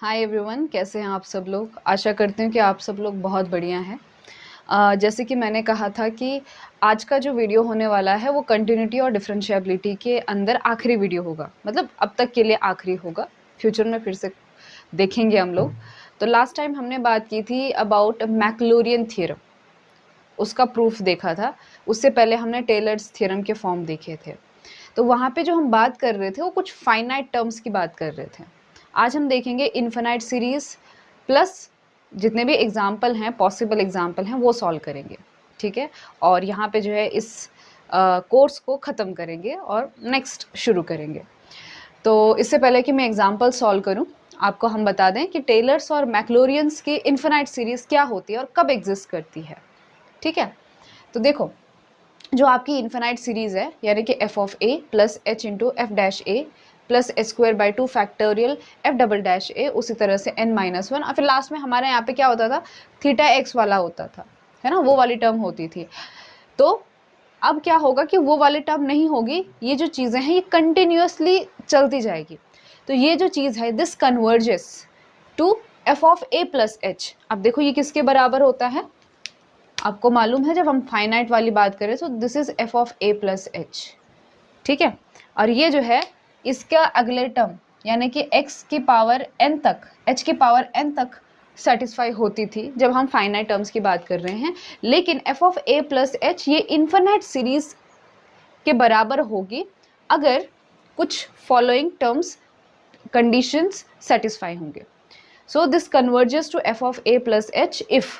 Hi everyone, कैसे हैं आप सब लोग। आशा करती हूँ कि आप सब लोग बहुत बढ़िया हैं। जैसे कि मैंने कहा था कि आज का जो वीडियो होने वाला है वो कंटिन्यूटी और डिफरेंशिएबिलिटी के अंदर आखिरी वीडियो होगा। मतलब अब तक के लिए आखिरी होगा, फ्यूचर में फिर से देखेंगे हम लोग। तो लास्ट टाइम हमने बात की थी अबाउट मैक्लोरियन थ्योरम, उसका प्रूफ देखा था। उससे पहले हमने टेलर्स थ्योरम के फॉर्म देखे थे। तो वहाँ पे जो हम बात कर रहे थे वो कुछ फाइनाइट टर्म्स की बात कर रहे थे। आज हम देखेंगे इन्फिनाइट सीरीज प्लस जितने भी एग्जाम्पल हैं, पॉसिबल एग्जाम्पल हैं, वो सॉल्व करेंगे। ठीक है, और यहाँ पे जो है इस कोर्स को ख़त्म करेंगे और नेक्स्ट शुरू करेंगे। तो इससे पहले कि मैं एग्जाम्पल सॉल्व करूँ, आपको हम बता दें कि टेलर्स और मैक्लोरियंस की इन्फिनाइट सीरीज़ क्या होती है और कब एग्जिस्ट करती है। ठीक है, तो देखो, जो आपकी इन्फिनाइट सीरीज है यानी कि F of A plus H into F dash A plus H square by 2 factorial F double dash A, उसी तरह से n माइनस वन, और फिर लास्ट में हमारे यहाँ पे क्या होता था, थीटा एक्स वाला होता था, है ना, वो वाली टर्म होती थी। तो अब क्या होगा कि वो वाली टर्म नहीं होगी, ये जो चीज़ें हैं ये कंटिन्यूसली चलती जाएगी। तो ये जो चीज़ है this converges to F of A plus h. अब देखो ये किसके बराबर होता है, आपको मालूम है जब हम फाइनाइट वाली बात करें तो this is F of A plus H. ठीक है, और ये जो है इसका अगले टर्म यानी कि x की पावर n तक, h की पावर n तक सेटिस्फाई होती थी जब हम फाइनाइट टर्म्स की बात कर रहे हैं। लेकिन F of A plus H ये इन्फिनाइट सीरीज के बराबर होगी अगर कुछ फॉलोइंग टर्म्स कंडीशंस सेटिस्फाई होंगे। So this converges to F of A plus h if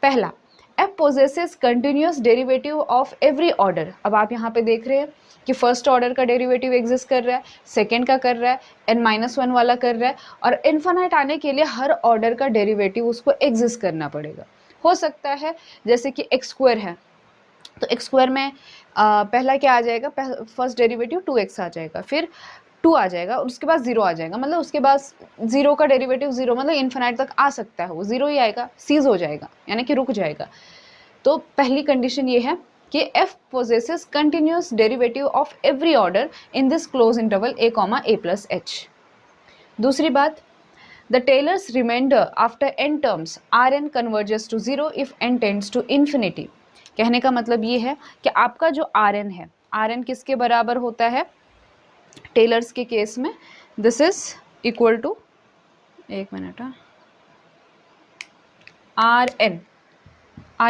पहला, f possesses continuous derivative of every order. अब आप यहाँ पे देख रहे हैं कि फर्स्ट ऑर्डर का डेरिवेटिव एग्जिस्ट कर रहा है, सेकंड का कर रहा है, n-1 वाला कर रहा है, और इन्फिनाइट आने के लिए हर ऑर्डर का डेरिवेटिव उसको एग्जिस्ट करना पड़ेगा। हो सकता है जैसे कि एक्स स्क्वायर है तो एक्स स्क्वायर में पहला क्या आ जाएगा, फर्स्ट डेरिवेटिव 2x आ जाएगा, फिर 2 आ जाएगा और उसके बाद 0 आ जाएगा। मतलब उसके बाद 0 का डेरिवेटिव 0, मतलब इन्फिनाइट तक आ सकता है, वो 0 ही आएगा, सीज हो जाएगा यानी कि रुक जाएगा। तो पहली कंडीशन ये है कि f possesses continuous derivative of every order in this closed interval a comma a plus h। दूसरी बात, the Taylor's remainder after n terms Rn converges to 0 if n tends to infinity। कहने का मतलब ये है कि आपका जो Rn है, Rn किसके बराबर होता है टेलर्स के केस में, दिस इज इक्वल टू, एक मिनट, आर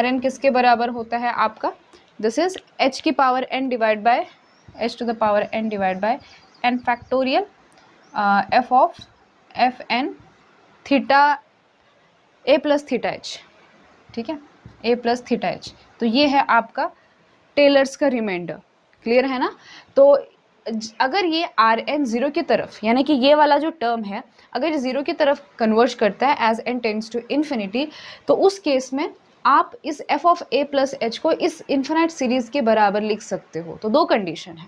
एन किसके बराबर होता है आपका, दिस इज एच की power n divide by h to the power n divide by N factorial f of f N theta a plus theta h. ठीक है, ए प्लस थीटा एच। तो ये है आपका टेलर्स का रिमाइंडर। क्लियर है ना। तो अगर ये आर एन जीरो की तरफ, यानी कि ये वाला जो टर्म है अगर ये जीरो की तरफ कन्वर्ज करता है as n tends to infinity, तो उस केस में आप इस f of A plus h को इस इन्फिनाइट सीरीज के बराबर लिख सकते हो। तो दो कंडीशन है,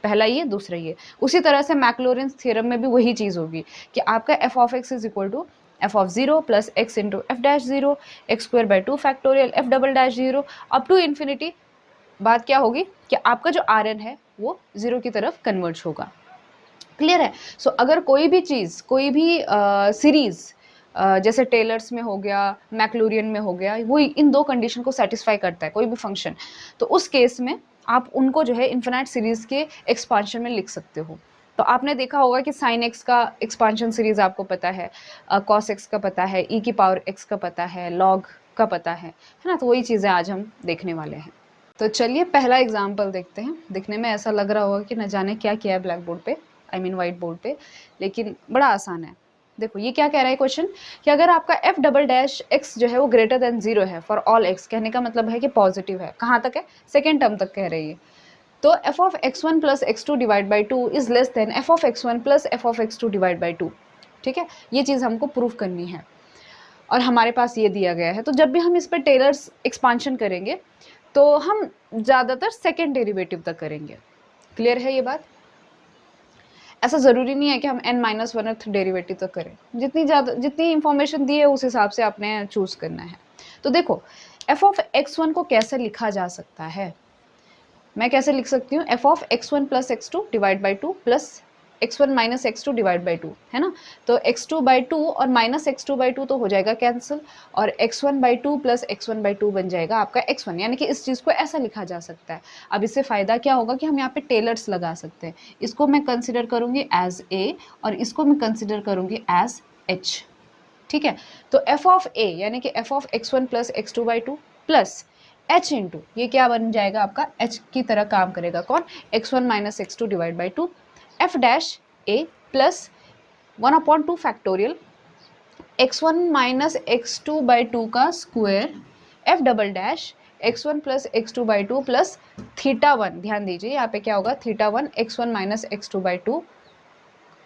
पहला ये, दूसरा ये। उसी तरह से मैक्लोरिन्स थ्योरम में भी वही चीज़ होगी कि आपका f of x is equal to F of zero plus x into F dash zero x square by 2 factorial F double dash zero up to infinity. बात क्या होगी कि आपका जो आर एन है वो जीरो की तरफ कन्वर्ज होगा। क्लियर है। सो अगर कोई भी चीज़, कोई भी सीरीज जैसे टेलर्स में हो गया, मैक्लोरियन में हो गया, वो इन दो कंडीशन को सेटिस्फाई करता है कोई भी फंक्शन, तो उस केस में आप उनको जो है इन्फिनाइट सीरीज के एक्सपांशन में लिख सकते हो। तो आपने देखा होगा कि साइन एक्स का एक्सपांशन सीरीज आपको पता है, कॉस एक्स का पता है, ई की पावर एक्स का पता है, लॉग का पता है ना। तो वही चीज़ें आज हम देखने वाले हैं। तो चलिए पहला एग्जाम्पल देखते हैं। दिखने में ऐसा लग रहा होगा कि न जाने क्या किया है ब्लैक बोर्ड पे, आई मीन वाइट बोर्ड पे, लेकिन बड़ा आसान है। देखो ये क्या कह रहा है क्वेश्चन कि अगर आपका एफ डबल डैश एक्स जो है वो ग्रेटर देन जीरो है फॉर ऑल एक्स, कहने का मतलब है कि पॉजिटिव है। कहाँ तक है, सेकेंड टर्म तक कह रही है। तो f of x one plus x two divide by two is less than f of x one plus f of x two divide by two. ठीक है, ये चीज़ हमको प्रूफ करनी है और हमारे पास ये दिया गया है। तो जब भी हम इस पर टेलर्स एक्सपांशन करेंगे तो हम ज़्यादातर सेकेंड डेरिवेटिव तक करेंगे। क्लियर है ये बात। ऐसा ज़रूरी नहीं है कि हम n-1th डेरिवेटिव तक करें, जितनी इंफॉर्मेशन दी है उस हिसाब से आपने चूज़ करना है। तो देखो f ऑफ x1 को कैसे लिखा जा सकता है, मैं कैसे लिख सकती हूँ, f of x1 plus x2 divide by 2 plus x1 minus x2 divide by 2 है ना, तो x2/2 और माइनस x2/2 तो हो जाएगा कैंसिल, और x1/2 प्लस x1/2 बन जाएगा आपका x1, यानी कि इस चीज़ को ऐसा लिखा जा सकता है। अब इससे फ़ायदा क्या होगा कि हम यहाँ पे टेलर्स लगा सकते हैं, इसको मैं कंसिडर करूँगी एज a और इसको मैं कंसिडर करूँगी एज h, ठीक है। तो f ऑफ a यानी कि f of x1 plus x2/2 plus h into ये क्या बन जाएगा आपका h की तरह काम करेगा कौन, x1 minus x2 divide by 2 f dash a plus 1/2 factorial x1 minus x2/2 का square f double dash x1 plus x2/2 plus θ1, ध्यान दीजिए यहाँ पे क्या होगा θ1 x1 minus x2/2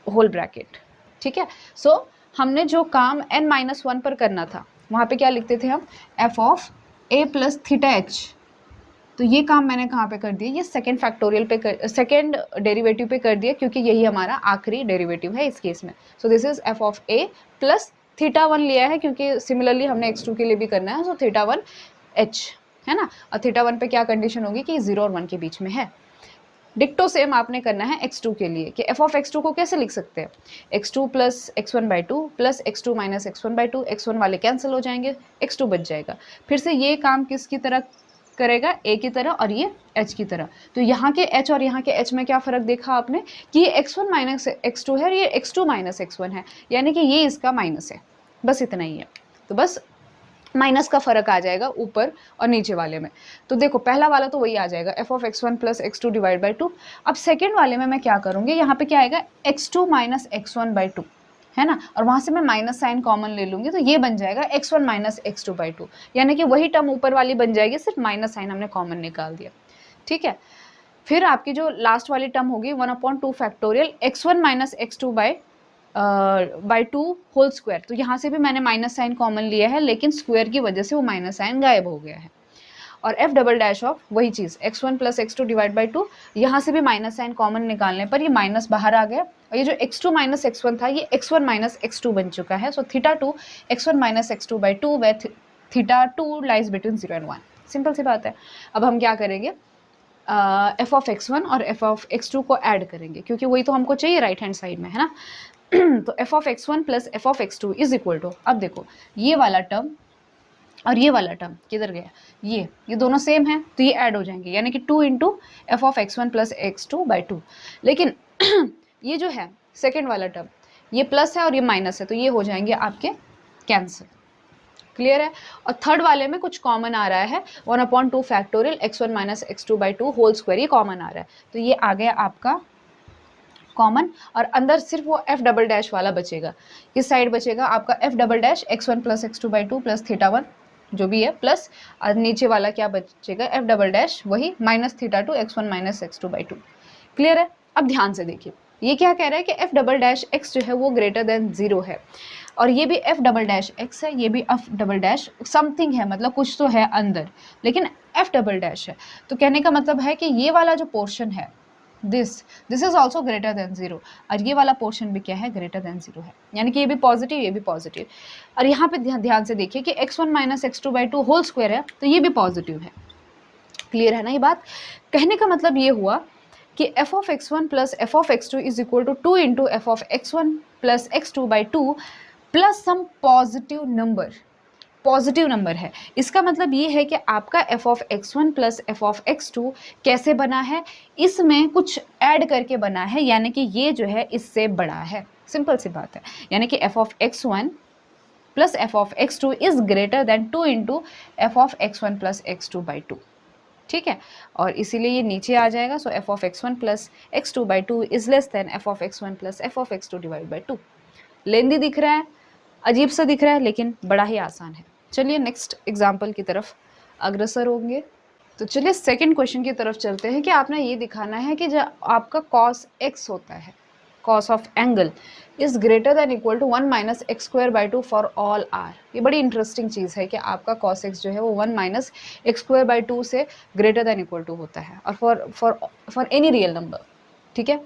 whole bracket, ठीक है। सो हमने जो काम n-1 पर करना था वहाँ पे क्या लिखते थे हम, f of a plus θh, तो ये काम मैंने कहाँ पे कर दिया, ये सेकेंड फैक्टोरियल पे सेकेंड डेरिवेटिव पे कर दिया, क्योंकि यही हमारा आखिरी डेरिवेटिव है इस केस में। So this is f of a plus θ1 लिया है, क्योंकि सिमिलरली हमने x2 के लिए भी करना है, सो θ1 h है ना, और θ1 पे क्या कंडीशन होगी कि 0 और 1 के बीच में है। डिक्टो सेम आपने करना है x2 के लिए, कि f ऑफ x2 को कैसे लिख सकते हैं, x2 plus x1/2 plus x2 minus x1/2, x1 वाले कैंसिल हो जाएंगे, x2 बच जाएगा। फिर से ये काम किसकी तरह करेगा, a की तरह और ये h की तरह। तो यहाँ के h और यहाँ के h में क्या फ़र्क देखा आपने कि ये x1 माइनस x2 है और ये x2 माइनस x1 है, यानी कि ये इसका माइनस है, बस इतना ही है। तो बस माइनस का फ़र्क आ जाएगा ऊपर और नीचे वाले में। तो देखो पहला वाला तो वही आ जाएगा f of x1 plus x2 divide by 2। अब सेकेंड वाले में मैं क्या करूँगी, यहाँ पे क्या आएगा x2 माइनस x1/2 है ना, और वहाँ से मैं माइनस साइन कॉमन ले लूँगी, तो ये बन जाएगा x1 माइनस x2/2, यानी कि वही टर्म ऊपर वाली बन जाएगी, सिर्फ माइनस साइन हमने कॉमन निकाल दिया, ठीक है। फिर आपकी जो लास्ट वाली टर्म होगी 1/2 factorial x1 minus x2 by 2 whole square, तो यहाँ से भी मैंने माइनस साइन कॉमन लिया है, लेकिन स्क्वायर की वजह से वो माइनस साइन गायब हो गया है। और f डबल डैश ऑफ वही चीज़ x1 plus x2 divide by 2, यहाँ से भी माइनस साइन कॉमन निकालने पर ये माइनस बाहर आ गया, और ये जो x2 माइनस x1 था ये x1 माइनस x2 बन चुका है। So θ2 x1 minus x2 by 2 where θ2 lies between 0 and 1, simple सी बात है। अब हम क्या करेंगे, f ऑफ x1 और f ऑफ x2 को ऐड करेंगे, क्योंकि वही तो हमको चाहिए राइट हैंड साइड में, है ना। तो f of x1 plus f of x2 is equal to, अब देखो ये वाला टर्म और ये वाला टर्म किधर गया, ये दोनों सेम है, तो ये ऐड हो जाएंगे, यानी कि 2 into f of x1 plus x2 by 2। लेकिन ये जो है सेकेंड वाला टर्म ये प्लस है और ये माइनस है, तो ये हो जाएंगे आपके कैंसिल, क्लियर है। और थर्ड वाले में कुछ कॉमन आ रहा है 1/2 factorial x1 minus x2 by 2 whole square, ये कॉमन आ रहा है, तो ये आ गया आपका कॉमन, और अंदर सिर्फ वो f डबल डैश वाला बचेगा। किस साइड बचेगा आपका f double dash x1 plus x2 by 2 plus θ1 जो भी है, प्लस नीचे वाला क्या बचेगा f डबल डैश वही minus θ2 x1 minus x2 by 2, clear है। अब ध्यान से देखिए ये क्या कह रहा है कि f डबल डैश x जो है वो ग्रेटर देन 0 है, और ये भी f डबल डैश x है, ये भी f डबल डैश समथिंग है, मतलब कुछ तो है अंदर, लेकिन f डबल डैश है। तो कहने का मतलब है कि ये वाला जो पोर्शन है this is also greater than 0, और ये वाला पोर्शन भी क्या है, ग्रेटर देन 0 है, यानी कि ये भी पॉजिटिव ये भी पॉजिटिव। और यहाँ पे ध्यान से देखिए कि x1 minus x2 by 2 whole square है, तो ये भी पॉजिटिव है, क्लियर है ना ये बात। कहने का मतलब ये हुआ कि f of x1 plus f of x2 is equal to 2 into f of x1 plus x2 by 2 plus some positive number है। इसका मतलब ये है कि आपका f of x1 plus f of x2 कैसे बना है, इसमें कुछ ऐड करके बना है, यानी कि ये जो है इससे बड़ा है, सिंपल सी बात है। यानी कि f of x1 plus f of x2 is greater then 2 into f of x1 plus x2 by 2, ठीक है, और इसीलिए ये नीचे आ जाएगा। सो f of x1 plus x2 by 2 is less then f of x1 plus f of x2 divide by 2। लेंदी दिख रहा है, अजीब सा दिख रहा है, लेकिन बड़ा ही आसान है। चलिए नेक्स्ट एग्जाम्पल की तरफ अग्रसर होंगे। तो चलिए सेकंड क्वेश्चन की तरफ चलते हैं कि आपने ये दिखाना है कि जब आपका cos x होता है, cos of angle is greater than equal to 1 minus x square by 2 for all R. ये बड़ी इंटरेस्टिंग चीज़ है कि आपका cos x जो है वो 1 माइनस एक्स स्क्वायर बाई 2 से ग्रेटर देन इक्वल टू होता है, और फॉर एनी रियल नंबर, ठीक है।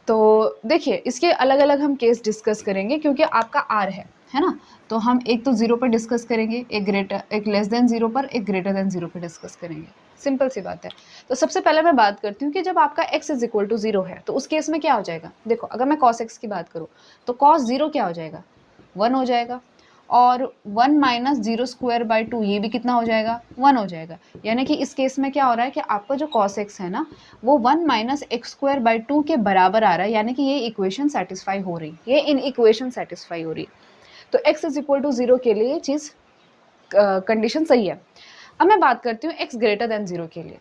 तो देखिए इसके अलग अलग हम केस डिस्कस करेंगे, क्योंकि आपका आर है ना, तो हम एक तो 0 पर डिस्कस करेंगे, एक लेस देन 0 पर, एक ग्रेटर देन 0 पर डिस्कस करेंगे, सिंपल सी बात है। तो सबसे पहले मैं बात करती हूँ कि जब आपका x इज इक्वल टू 0 है तो उस केस में क्या हो जाएगा। देखो अगर मैं cos x की बात करूँ तो cos 0 क्या हो जाएगा, 1 हो जाएगा, और 1 माइनस 0 स्क्वायर बाई 2 ये भी कितना हो जाएगा, 1 हो जाएगा। यानी कि इस केस में क्या हो रहा है कि आपका जो cos x है ना वो 1 माइनस एक्स स्क्वायर बाई 2 के बराबर आ रहा है, यानी कि ये इक्वेशन सेटिस्फाई हो रही है, ये इन इक्वेशन सेटिस्फाई हो रही है। तो x इज इक्वल टू 0 के लिए ये चीज़ कंडीशन सही है। अब मैं बात करती हूँ x ग्रेटर देन 0 के लिए,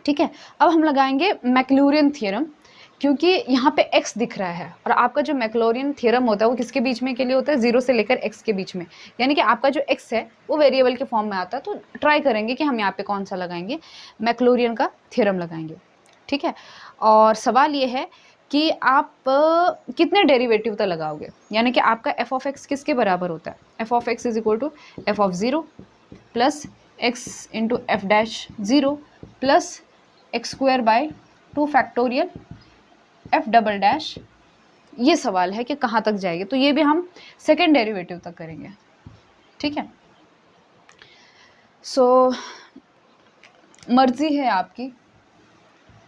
ठीक है। अब हम लगाएंगे मैक्लूरियन थ्योरम, क्योंकि यहाँ पे x दिख रहा है और आपका जो मैक्लूरियन थ्योरम होता है वो किसके बीच में के लिए होता है, 0 से लेकर x के बीच में, यानी कि आपका जो x है वो वेरिएबल के फॉर्म में आता है। तो ट्राई करेंगे कि हम यहाँ पे कौन सा लगाएंगे, मैक्लूरियन का थ्योरम लगाएंगे, ठीक है। और सवाल ये है कि आप कितने डेरिवेटिव तक लगाओगे, यानी कि आपका एफ ऑफ एक्स किसके बराबर होता है, f of x is equal to F of 0 plus x into F dash 0 plus x square by 2 factorial F double dash. ये सवाल है कि कहाँ तक जाएगी, तो ये भी हम सेकेंड डेरिवेटिव तक करेंगे, ठीक है। सो मर्जी है आपकी,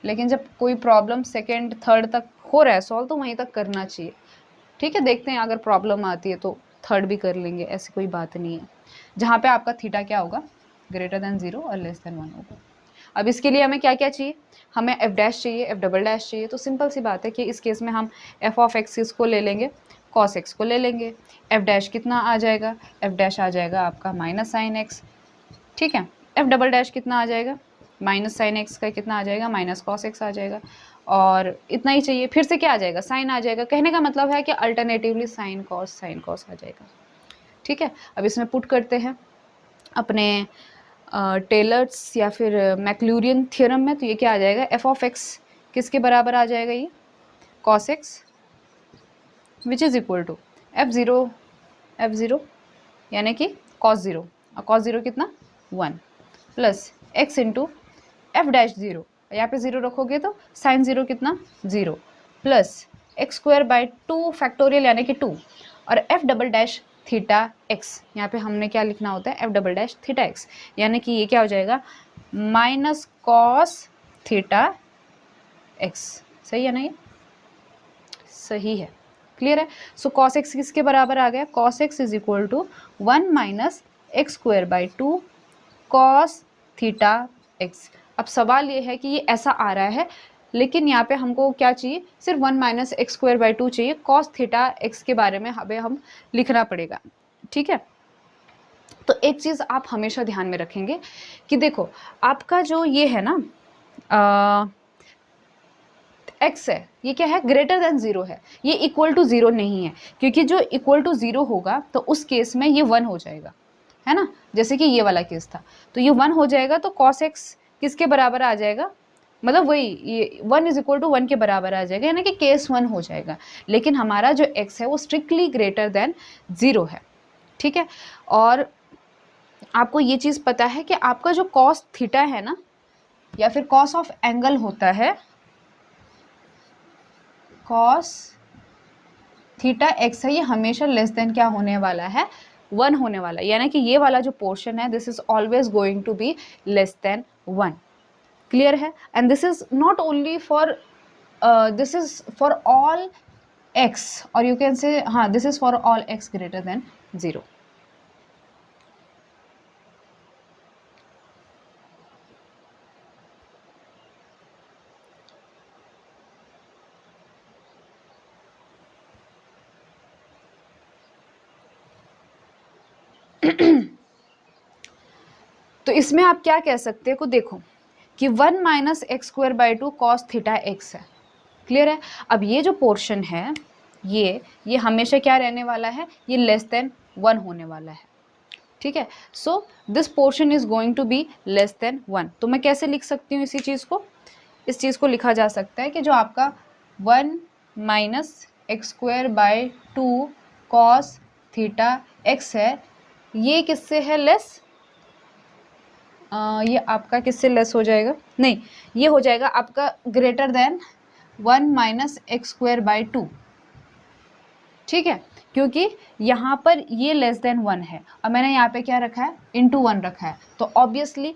लेकिन जब कोई प्रॉब्लम सेकेंड थर्ड तक हो रहा है सॉल्व तो वहीं तक करना चाहिए, ठीक है। देखते हैं अगर प्रॉब्लम आती है तो थर्ड भी कर लेंगे, ऐसी कोई बात नहीं है, जहाँ पे आपका थीटा क्या होगा, ग्रेटर देन 0 और लेस देन 1 होगा। अब इसके लिए हमें क्या क्या चाहिए, हमें एफ डैश चाहिए, एफ डबल डैश चाहिए। तो सिंपल सी बात है कि इस केस में हम एफ ऑफ एक्स को ले लेंगे, कॉस एक्स को ले लेंगे, एफ डैश कितना आ जाएगा, एफ डैश आ जाएगा आपका माइनस साइन एक्स, ठीक है। एफ डबल डैश कितना आ जाएगा, माइनस साइन एक्स का कितना आ जाएगा, माइनस कॉस एक्स आ जाएगा, और इतना ही चाहिए, फिर से क्या आ जाएगा, साइन आ जाएगा। कहने का मतलब है कि अल्टरनेटिवली साइन कॉस आ जाएगा, ठीक है। अब इसमें पुट करते हैं अपने टेलर्स या फिर मैक्लूरियन थ्योरम में, तो ये क्या आ जाएगा, एफ ऑफ एक्स किसके बराबर आ जाएगा, ये cos x which is equal to f zero यानी कि कॉस ज़ीरो, और कॉस ज़ीरो कितना 1 plus x into F dash 0, यहाँ पे 0 रखोगे तो साइन 0 कितना 0 plus x square by 2 factorial यानी कि 2, और F double dash theta x, यहाँ पे हमने क्या लिखना होता है, F double dash theta x, यानी कि ये क्या हो जाएगा, माइनस कॉस थीटा एक्स। सही है ना, ये सही है, क्लियर है। सो कॉस एक्स किसके बराबर आ गया, cos x is equal to 1 minus x square by 2 cos theta x. अब सवाल ये है कि ये ऐसा आ रहा है, लेकिन यहाँ पे हमको क्या चाहिए, सिर्फ 1 माइनस एक्स स्क्वायर बाई 2 चाहिए, कॉस थीटा एक्स के बारे में हमें हम लिखना पड़ेगा, ठीक है। तो एक चीज़ आप हमेशा ध्यान में रखेंगे कि देखो आपका जो ये है ना एक्स है, ये क्या है, ग्रेटर देन 0 है, ये इक्वल टू 0 नहीं है, क्योंकि जो इक्वल टू 0 होगा तो उस केस में ये 1 हो जाएगा, है ना, जैसे कि ये वाला केस था, तो ये 1 हो जाएगा, तो कॉस एक्स किसके बराबर आ जाएगा, मतलब वही ये 1 इज इक्वल टू 1 के बराबर आ जाएगा, यानी कि केस 1 हो जाएगा। लेकिन हमारा जो x है वो स्ट्रिक्टली ग्रेटर देन 0 है, ठीक है। और आपको ये चीज़ पता है कि आपका जो कॉस थीटा है ना, या फिर कॉस ऑफ एंगल होता है, कॉस थीटा एक्स है, ये हमेशा लेस देन क्या होने वाला है, 1 होने वाला है, यानी कि ये वाला जो पोर्शन है this is always going to be less than 1, clear है। And this is not only for this is for all X, और यू कैन से हाँ this is for all X greater than 0। तो इसमें आप क्या कह सकते हो, देखो कि 1 minus x square by 2 cos theta x है, क्लियर है। अब ये जो पोर्शन है ये हमेशा क्या रहने वाला है, ये लेस देन 1 होने वाला है, ठीक है। So this portion is going to be less than 1। तो मैं कैसे लिख सकती हूँ इसी चीज़ को, इस चीज़ को लिखा जा सकता है कि जो आपका 1 minus x square by 2 cos theta x है, ये किससे है लेस, ये आपका किससे लेस हो जाएगा, नहीं ये हो जाएगा आपका greater than 1 minus x square by 2, ठीक है, क्योंकि यहाँ पर ये लेस देन 1 है और मैंने यहाँ पे क्या रखा है, इंटू 1 रखा है, तो obviously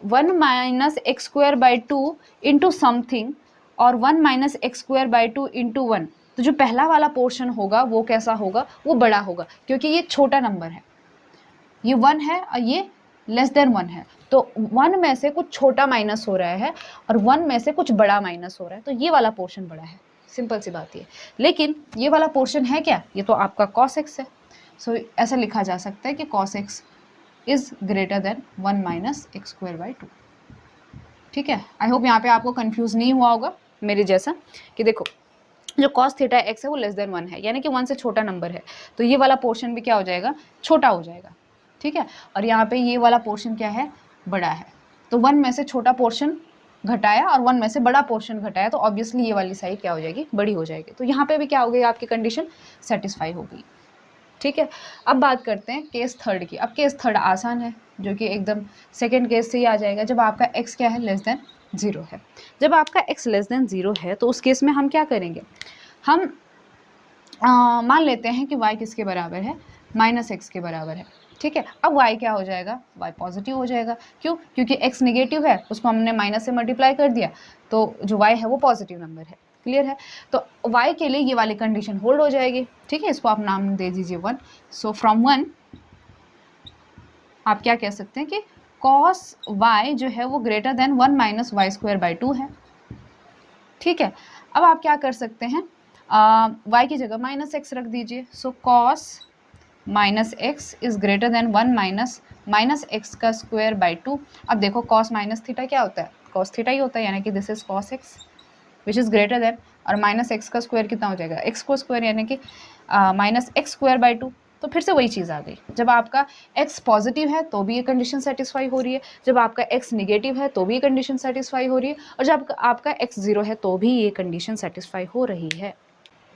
1 minus x square by 2 into something और 1 minus x square by 2 into 1, तो जो पहला वाला पोर्शन होगा वो कैसा होगा, वो बड़ा होगा, क्योंकि ये छोटा नंबर है, ये 1 है और ये लेस देन 1 है, तो 1 में से कुछ छोटा माइनस हो रहा है और 1 में से कुछ बड़ा माइनस हो रहा है, तो ये वाला पोर्शन बड़ा है। सिंपल सी बात ये। लेकिन ये वाला पोर्शन है क्या, ये तो आपका cos x है। सो ऐसा लिखा जा सकता है कि cos x is greater than 1 minus x square by 2। ठीक है, आई होप यहाँ पे आपको कंफ्यूज नहीं हुआ होगा मेरे जैसा, कि देखो जो cos थीटा x है वो लेस देन 1 है, यानी कि 1 से छोटा नंबर है, तो ये वाला पोर्शन भी क्या हो जाएगा, छोटा हो जाएगा। ठीक है, और यहाँ पे ये वाला पोर्शन क्या है, बड़ा है, तो 1 में से छोटा पोर्शन घटाया और 1 में से बड़ा पोर्शन घटाया, तो ऑब्वियसली ये वाली साइड क्या हो जाएगी, बड़ी हो जाएगी। तो यहाँ पे भी क्या हो गई, आपकी कंडीशन सेटिस्फाई हो गई। ठीक है, अब बात करते हैं केस थर्ड की। अब केस थर्ड आसान है, जो कि एकदम सेकेंड केस से ही आ जाएगा, जब आपका x क्या है, लेस देन 0 है। जब आपका x लेस देन 0 है तो उस केस में हम क्या करेंगे, हम मान लेते हैं कि y किसके बराबर है, माइनस एक्स के बराबर है। ठीक है, अब y क्या हो जाएगा, y पॉजिटिव हो जाएगा। क्यों, क्योंकि x निगेटिव है, उसको हमने माइनस से मल्टीप्लाई कर दिया, तो जो y है वो पॉजिटिव नंबर है। क्लियर है, तो y के लिए ये वाली कंडीशन होल्ड हो जाएगी। ठीक है, इसको आप नाम दे दीजिए 1। सो फ्रॉम 1 आप क्या कह सकते हैं कि cos y जो है वो greater than 1 minus y square by 2 है। ठीक है, अब आप क्या कर सकते हैं, y की जगह माइनस एक्स रख दीजिए। सो cos minus x is greater than 1 minus x का स्क्वायर बाई 2। अब देखो cos माइनस थीटा क्या होता है, cos थीटा ही होता है, यानी कि this is cos x which is greater then, और माइनस एक्स का स्क्वायर कितना हो जाएगा, एक्स को स्क्वायर, यानी कि माइनस एक्स स्क्वायर बाई 2। तो फिर से वही चीज़ आ गई, जब आपका x पॉजिटिव है तो भी ये कंडीशन सेटिस्फाई हो रही है, जब आपका x निगेटिव है तो भी ये कंडीशन सेटिस्फाई हो रही है, और जब आपका x 0 है तो भी ये कंडीशन सेटिस्फाई हो रही है।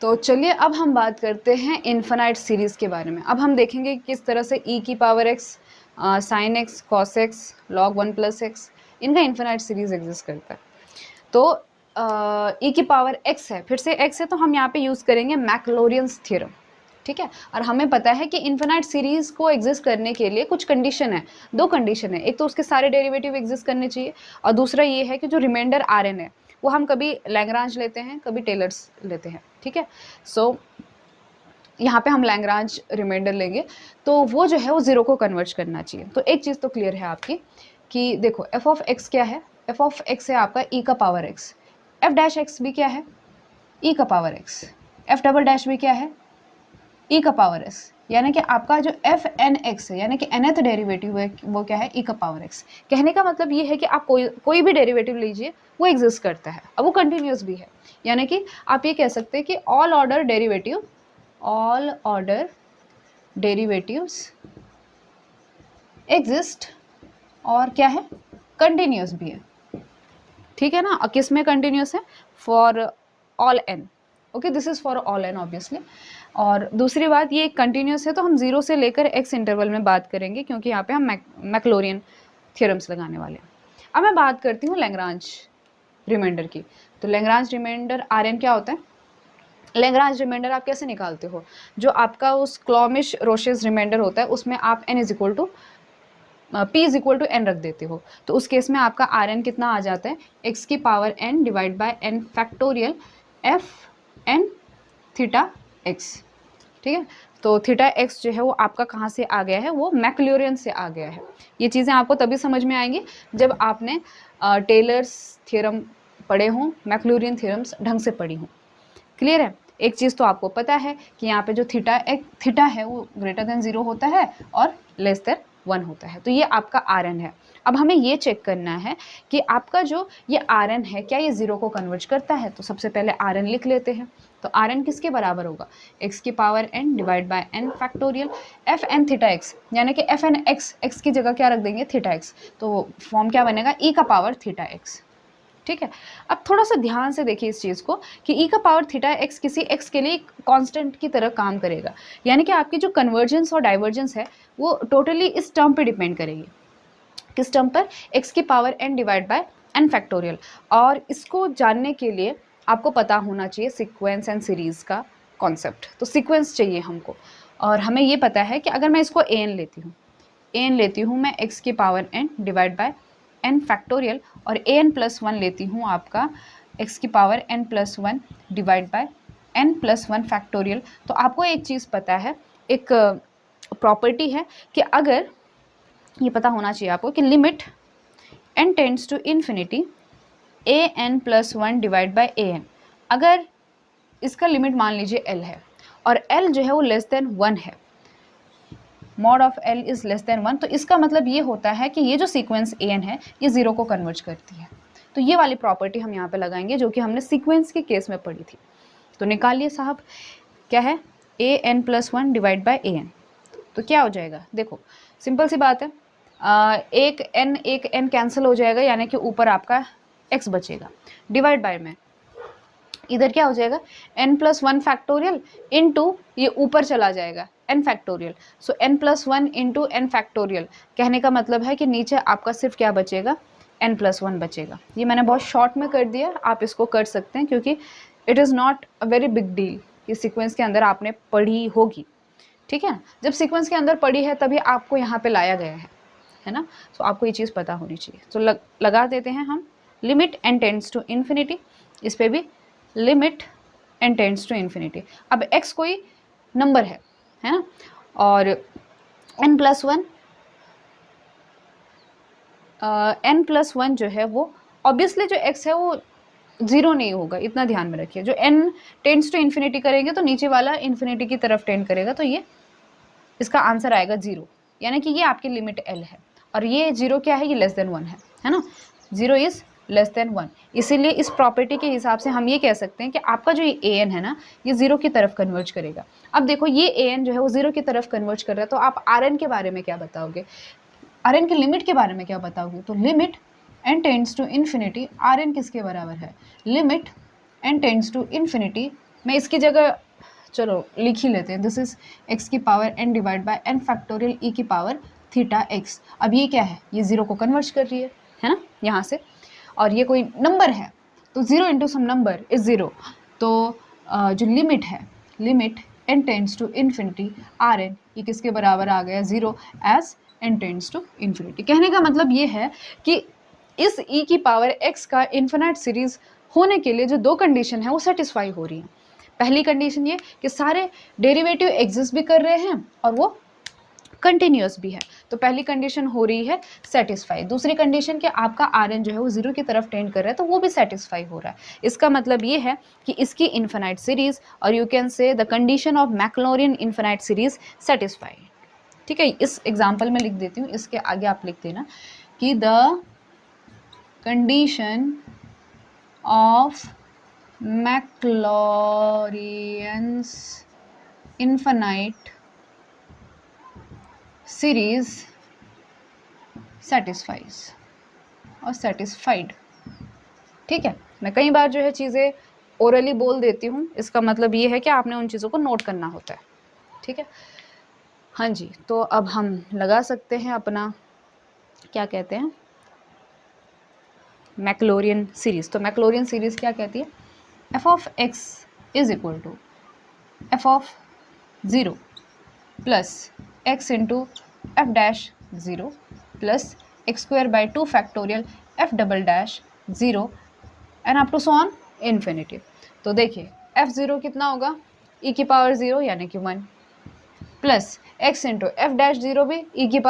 तो चलिए अब हम बात करते हैं इन्फिनाइट सीरीज़ के बारे में। अब हम देखेंगे किस तरह से e की power x, sine x, cos x, log 1 plus x, इनका इन्फिनाइट सीरीज़ एग्जिस्ट करता है। तो e की पावर x है, फिर से x है, तो हम यहाँ पे यूज़ करेंगे मैक्लोरियंस थ्योरम। ठीक है, और हमें पता है कि इन्फिनाइट सीरीज़ को एग्जिस्ट करने के लिए कुछ कंडीशन है, दो कंडीशन है, एक तो उसके सारे डेरिवेटिव एग्जिस्ट करने चाहिए, और दूसरा ये है कि जो रिमाइंडर Rn है वो हम कभी लैग्रांज लेते हैं, कभी टेलर्स लेते हैं। ठीक है, सो यहाँ पे हम लैग्रांज रिमाइंडर लेंगे, तो वो जो है वो 0 को कन्वर्ट करना चाहिए। तो एक चीज़ तो क्लियर है आपकी कि देखो f ऑफ x क्या है, f ऑफ x है आपका e का power x, f dash x भी क्या है, e का power x, f double dash भी क्या है, e का पावर s, यानी कि आपका जो f n x है, यानी कि nth डेरिवेटिव है, वो क्या है, e का पावर x। कहने का मतलब ये है कि आप कोई भी डेरिवेटिव लीजिए वो एग्जिस्ट करता है, अब वो कंटिन्यूस भी है, यानी कि आप ये कह सकते हैं कि ऑल ऑर्डर डेरिवेटिव्स एग्जिस्ट, और क्या है, कंटिन्यूस भी है। ठीक है ना, किस में कंटिन्यूस है, for all n। Okay, this is for all n obviously. और दूसरी बात, ये कंटिन्यूस है तो हम 0 से लेकर x इंटरवल में बात करेंगे, क्योंकि यहाँ पे हम मैक्लोरियन थ्योरम्स लगाने वाले हैं। अब मैं बात करती हूँ लैग्रांज रिमाइंडर की। तो लैग्रांज रिमाइंडर Rn क्या होता है, लैग्रांज रिमाइंडर आप कैसे निकालते हो, जो आपका उस क्लॉमिश रोशेस रिमाइंडर होता है उसमें आप n is equal to p is equal to n रख देते हो, तो उस केस में आपका Rn कितना आ जाता है, x की power n divide by n factorial f n theta x। ठीक है, तो थीटा x जो है वो आपका कहाँ से आ गया है, वो मैक्लोरियन से आ गया है। ये चीज़ें आपको तभी समझ में आएंगी जब आपने टेलर्स थ्योरम पढ़े हों, मैक्लोरियन थ्योरम्स ढंग से पढ़ी हों। क्लियर है, एक चीज़ तो आपको पता है कि यहाँ पे जो थीटा है वो ग्रेटर देन 0 होता है और लेस देन 1 होता है, तो ये आपका Rn है। अब हमें ये चेक करना है कि आपका जो ये Rn है क्या ये 0 को कन्वर्ट करता है, तो सबसे पहले Rn लिख लेते हैं। तो Rn किसके बराबर होगा, x की power n divide by n factorial F N theta x, यानी कि एफ एन एक्स की जगह क्या रख देंगे, थीटा एक्स, तो फॉर्म क्या बनेगा, e का पावर थीटा एक्स। ठीक है, अब थोड़ा सा ध्यान से देखिए इस चीज़ को कि e का पावर थीटा x किसी x के लिए कांस्टेंट की तरह काम करेगा, यानी कि आपकी जो कन्वर्जेंस और डाइवर्जेंस है वो टोटली इस टर्म पे डिपेंड करेगी। किस टर्म पर, x की power n divide by n factorial. और इसको जानने के लिए आपको पता होना चाहिए सीक्वेंस एंड सीरीज़ का कॉन्सेप्ट। तो सीक्वेंस चाहिए हमको, और हमें ये पता है कि अगर मैं इसको an लेती हूँ मैं x की power n divide by n factorial और an+1 लेती हूँ आपका x की power n+1 divide by n+1 factorial. तो आपको एक चीज़ पता है, एक प्रॉपर्टी है कि अगर ये पता होना चाहिए आपको कि limit n tends to infinity an+1 divide by an, अगर इसका लिमिट मान लीजिए l है और l जो है वो लेस देन 1 है, mod of l is less than 1, तो इसका मतलब ये होता है कि ये जो सीक्वेंस an है ये 0 को कन्वर्ज करती है। तो ये वाली प्रॉपर्टी हम यहाँ पे लगाएंगे जो कि हमने सीक्वेंस के केस में पढ़ी थी। तो निकालिए साहब, क्या है an+1 डिवाइड बाय an, तो क्या हो जाएगा, देखो सिंपल सी बात है, एक n कैंसिल हो जाएगा, यानी कि ऊपर आपका x बचेगा, डिवाइड बाय में इधर क्या हो जाएगा n+1 फैक्टोरियल इनटू ये ऊपर चला जाएगा n फैक्टोरियल, सो n+1 इंटू n फैक्टोरियल, कहने का मतलब है कि नीचे आपका सिर्फ क्या बचेगा n+1 बचेगा। ये मैंने बहुत शॉर्ट में कर दिया, आप इसको कर सकते हैं क्योंकि it is not a very big deal, ये सीक्वेंस के अंदर आपने पढ़ी होगी, ठीक है। जब सीक्वेंस के अंदर पढ़ी है तभी आपको यहाँ पे लाया गया है ना, तो आपको ये चीज़ पता होनी चाहिए। तो लगा देते हैं हम limit n tends to infinity, इस पर भी limit n tends to infinity. अब x कोई नंबर है ना, और n+1 n+1 जो है वो ऑब्वियसली जो x है वो 0 नहीं होगा, इतना ध्यान में रखिए। जो n टेंड्स टू इन्फिनिटी करेंगे तो नीचे वाला इन्फिनिटी की तरफ टेंड करेगा, तो ये इसका आंसर आएगा 0, यानी कि ये आपकी लिमिट l है और ये 0 क्या है, ये लेस देन 1 है ना, 0 इज़ लेस देन 1। इसीलिए इस प्रॉपर्टी के हिसाब से हम ये कह सकते हैं कि आपका जो ये an है ना ये 0 की तरफ कन्वर्ज करेगा। अब देखो ये an जो है वो 0 की तरफ कन्वर्ज कर रहा है, तो आप Rn के बारे में क्या बताओगे, Rn की लिमिट के बारे में क्या बताओगे, तो limit n tends to infinity, Rn किसके बराबर है, limit n tends to infinity, मैं इसकी जगह चलो लिख ही लेते हैं, दिस इज x की power n divide by n factorial e की पावर थीटा x। अब ये क्या है, ये 0 को कन्वर्ज कर रही है ना यहाँ से, और ये कोई नंबर है तो 0 इंटू सम नंबर इज 0, तो जो लिमिट है, limit n tends to infinity Rn, ये किसके बराबर आ गया 0 as n tends to infinity. कहने का मतलब ये है कि इस e की पावर x का इन्फिनाइट सीरीज होने के लिए जो दो कंडीशन है वो सेटिस्फाई हो रही हैं। पहली कंडीशन ये कि सारे डेरिवेटिव एग्जिस्ट भी कर रहे हैं और वो कंटिन्यूस भी है, तो पहली कंडीशन हो रही है सेटिस्फाई। दूसरी कंडीशन कि आपका Rn जो है वो 0 की तरफ टेंड कर रहा है, तो वो भी सेटिस्फाई हो रहा है। इसका मतलब ये है कि इसकी इन्फिनाइट सीरीज, और यू कैन से the condition of Maclaurin infinite series satisfied, ठीक है। इस एग्जाम्पल में लिख देती हूँ, इसके आगे आप लिख देना कि the condition of Maclaurin's infinite series satisfies और सेटिस्फाइड, ठीक है। मैं कई बार जो है चीज़ें ओरली बोल देती हूँ, इसका मतलब ये है कि आपने उन चीज़ों को नोट करना होता है, ठीक है। हाँ जी, तो अब हम लगा सकते हैं अपना क्या कहते हैं मैक्लॉरियन सीरीज। तो मैक्लॉरियन सीरीज क्या कहती है, f of x is equal to f of 0 plus x into F dash 0 plus x square by 2 factorial f double dash 0 and up to so on infinity. तो देखिए f0 कितना होगा, e की power 0 यानी कि 1 plus x into F dash 0 भी e की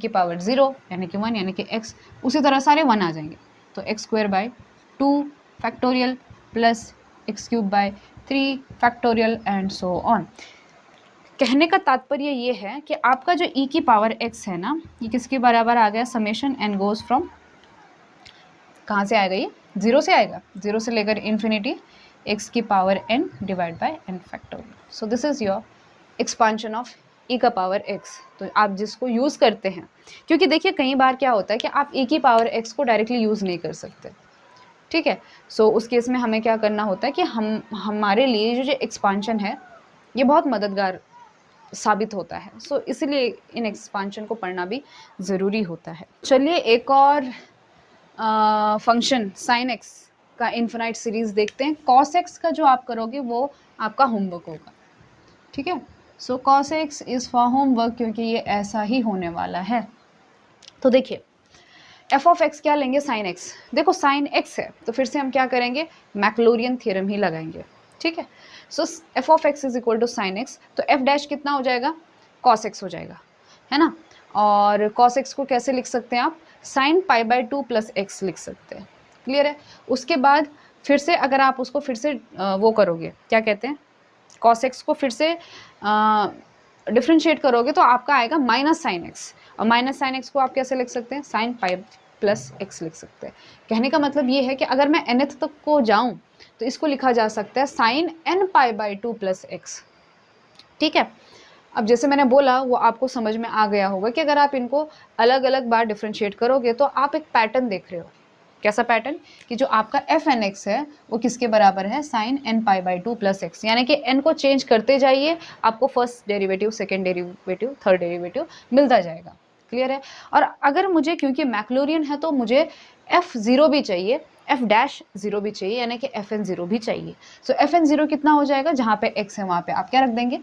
power 0 यानी कि 1 यानी कि x, उसी तरह सारे 1 आ जाएंगे। तो x square by 2 factorial plus x cube by 3 factorial and so on. कहने का तात्पर्य ये है कि आपका जो e की पावर x है ना, ये किसके बराबर आ गया, समेशन n गोज फ्रॉम, कहाँ से आएगा, ये 0 से आएगा, 0 से लेकर इन्फिनिटी x की power n divide by n factorial. So this is your expansion of e का पावर x। तो आप जिसको यूज़ करते हैं, क्योंकि देखिए कई बार क्या होता है कि आप e की पावर x को डायरेक्टली यूज़ नहीं कर सकते, ठीक है। सो उस केस में हमें क्या करना होता है कि हमारे लिए जो एक्सपांशन है ये बहुत मददगार साबित होता है। सो इसलिए इन एक्सपांशन को पढ़ना भी ज़रूरी होता है। चलिए एक और फंक्शन साइन x का इन्फिनाइट सीरीज़ देखते हैं। कॉस x का जो आप करोगे वो आपका होमवर्क होगा, ठीक है। So cos x is for homework, क्योंकि ये ऐसा ही होने वाला है। तो देखिए एफ ऑफ एक्स क्या लेंगे, साइन एक्स। देखो साइन एक्स है तो फिर से हम क्या करेंगे, मैक्लोरियन थ्योरम ही लगाएंगे, ठीक है। So F of x is equal to sine X, तो एफ डैश कितना हो जाएगा, कॉस एक्स हो जाएगा, है ना। और कॉस एक्स को कैसे लिख सकते हैं आप, sine pi by 2 plus x लिख सकते हैं, क्लियर है। उसके बाद फिर से अगर आप उसको फिर से वो करोगे, क्या कहते हैं, कॉस एक्स को फिर से डिफ्रेंशिएट करोगे तो आपका आएगा माइनस साइन एक्स, और माइनस साइन एक्स को आप कैसे लिख सकते हैं, साइन पाई प्लस एक्स लिख सकते हैं। कहने का मतलब ये है कि अगर मैं nth तक को जाऊं तो इसको लिखा जा सकता है sine n pi by 2 plus x, ठीक है। अब जैसे मैंने बोला वो आपको समझ में आ गया होगा कि अगर आप इनको अलग अलग बार डिफ्रेंशिएट करोगे तो आप एक पैटर्न देख रहे हो। कैसा पैटर्न, कि जो आपका एफ एन एक्स है वो किसके बराबर है, sine N pi by 2 plus x, यानी कि एन को चेंज करते जाइए, आपको first derivative, second derivative, third derivative मिलता जाएगा, क्लियर है। और अगर मुझे, क्योंकि मैक्लोरियन है तो मुझे एफ ज़ीरो भी चाहिए, एफ डैश ज़ीरो भी चाहिए, यानी कि एफ एन ज़ीरो भी चाहिए। सो एफ एन ज़ीरो कितना हो जाएगा, जहाँ पे एक्स है वहाँ पे आप क्या रख देंगे,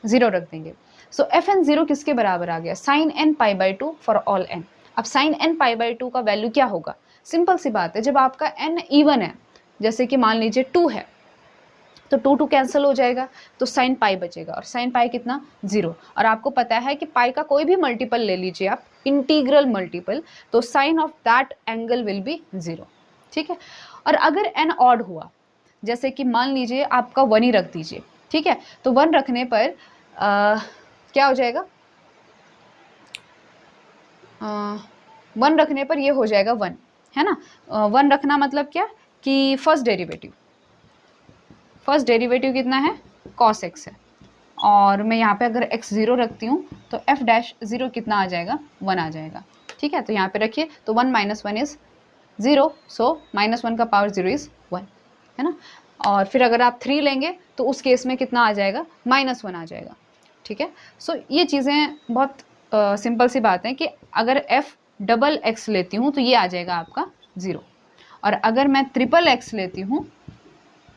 ज़ीरो रख देंगे। सो एफ एन ज़ीरो किसके बराबर आ गया, sine N pi by 2 for all n. अब साइन एन पाई बाई 2 का वैल्यू क्या होगा, सिंपल सी बात है, जब आपका n इवन है, जैसे कि मान लीजिए 2 है, तो 2 2 कैंसिल हो जाएगा, तो साइन पाई बचेगा, और साइन पाई कितना, 0। और आपको पता है कि पाई का कोई भी मल्टीपल ले लीजिए आप, इंटीग्रल मल्टीपल, तो sine of that angle will be 0, ठीक है। और अगर n ऑड हुआ, जैसे कि मान लीजिए आपका 1 ही रख दीजिए, ठीक है, तो 1 रखने पर क्या हो जाएगा, 1 रखने पर ये हो जाएगा 1, है ना। 1 रखना मतलब क्या, कि फर्स्ट डेरिवेटिव कितना है, कॉस एक्स है, और मैं यहाँ पे अगर x 0 रखती हूँ तो f डैश 0 कितना आ जाएगा, 1 आ जाएगा, ठीक है। तो यहाँ पे रखिए, तो 1 माइनस 1 इज़ 0, सो माइनस 1 का पावर 0 इज़ 1, है ना। और फिर अगर आप 3 लेंगे तो उस केस में कितना आ जाएगा, माइनस 1 आ जाएगा, ठीक है। सो ये चीज़ें बहुत सिंपल सी बात है कि अगर f डबल x लेती हूँ तो ये आ जाएगा आपका 0, और अगर मैं ट्रिपल x लेती हूँ,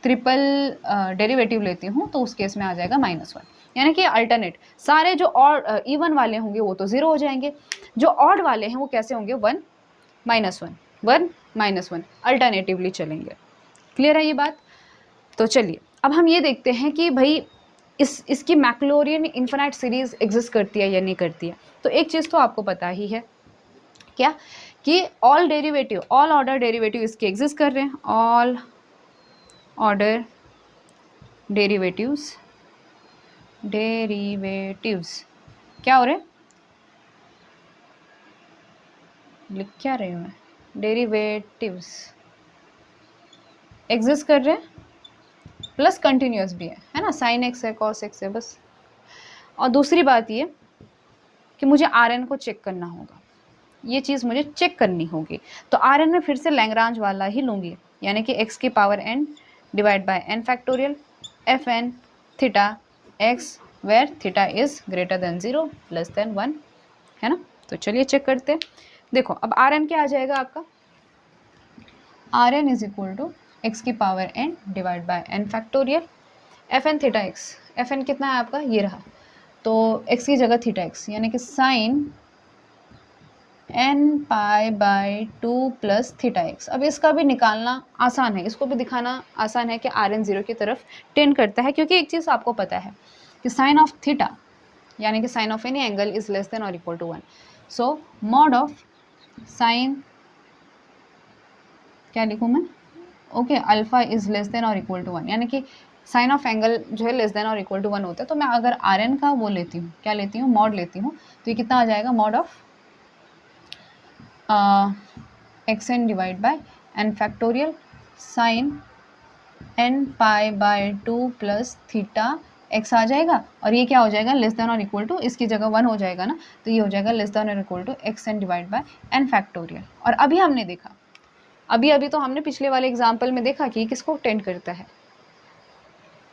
ट्रिपल डेरिवेटिव लेती हूँ, तो उस केस में आ जाएगा -1, यानी कि अल्टरनेट सारे जो और इवन वाले होंगे वो तो 0 हो जाएंगे, जो ऑड वाले हैं वो कैसे होंगे, 1 -1 1 -1 अल्टरनेटिवली चलेंगे, क्लियर है ये बात। तो चलिए अब हम ये देखते हैं कि भाई इसकी मैक्लोरियन इन्फिनाइट सीरीज एग्जिस्ट करती है या नहीं करती है। तो एक चीज़ तो आपको पता ही है, क्या, कि ऑल ऑर्डर डेरिवेटिव इसके एग्जिस्ट कर रहे हैं, ऑल ऑर्डर डेरिवेटिव्स क्या हो रहे हैं, लिख क्या रही हूँ मैं, डेरिवेटिव्स एग्जिस्ट कर रहे हैं, प्लस कंटिन्यूस भी है ना, साइन एक्स है, कॉस एक्स है, बस। और दूसरी बात ये कि मुझे आर एन को चेक करना होगा, ये चीज़ मुझे चेक करनी होगी, तो आर एन में फिर से लैग्रांज वाला ही लूँगी, यानी कि एक्स की power n divide by n factorial F N theta x where theta is greater than 0 less than 1, है ना। तो चलिए चेक करते हैं। देखो अब आर एन क्या आ जाएगा आपका, R N is equal to X की power n divide by n factorial F N theta X, F N कितना है आपका, ये रहा, तो x की जगह थीटा एक्स, यानी कि sine n pi by 2 plus theta x. अब इसका भी निकालना आसान है, इसको भी दिखाना आसान है कि आर एन 0 की तरफ टेंड करता है, क्योंकि एक चीज़ आपको पता है कि साइन ऑफ थीटा यानी कि sine of any angle is less than और equal to 1, so mod of sine, क्या लिखूँ मैं, okay, alpha is less than और इक्वल टू 1, यानी कि साइन ऑफ एंगल जो है लेस देन और इक्वल टू 1 होता है, तो मैं अगर आर एन का वो लेती हूँ, क्या लेती हूँ, मॉड लेती हूँ, तो ये कितना आ जाएगा, mod of X N divide by N factorial sine N pi by 2 plus theta X आ जाएगा, और ये क्या हो जाएगा, लेस देन और इक्वल टू, इसकी जगह 1 हो जाएगा ना, तो ये हो जाएगा लेस देन और equal to x N divide by N factorial. और अभी हमने देखा, अभी तो हमने पिछले वाले एग्जाम्पल में देखा कि किसको टेंड करता है,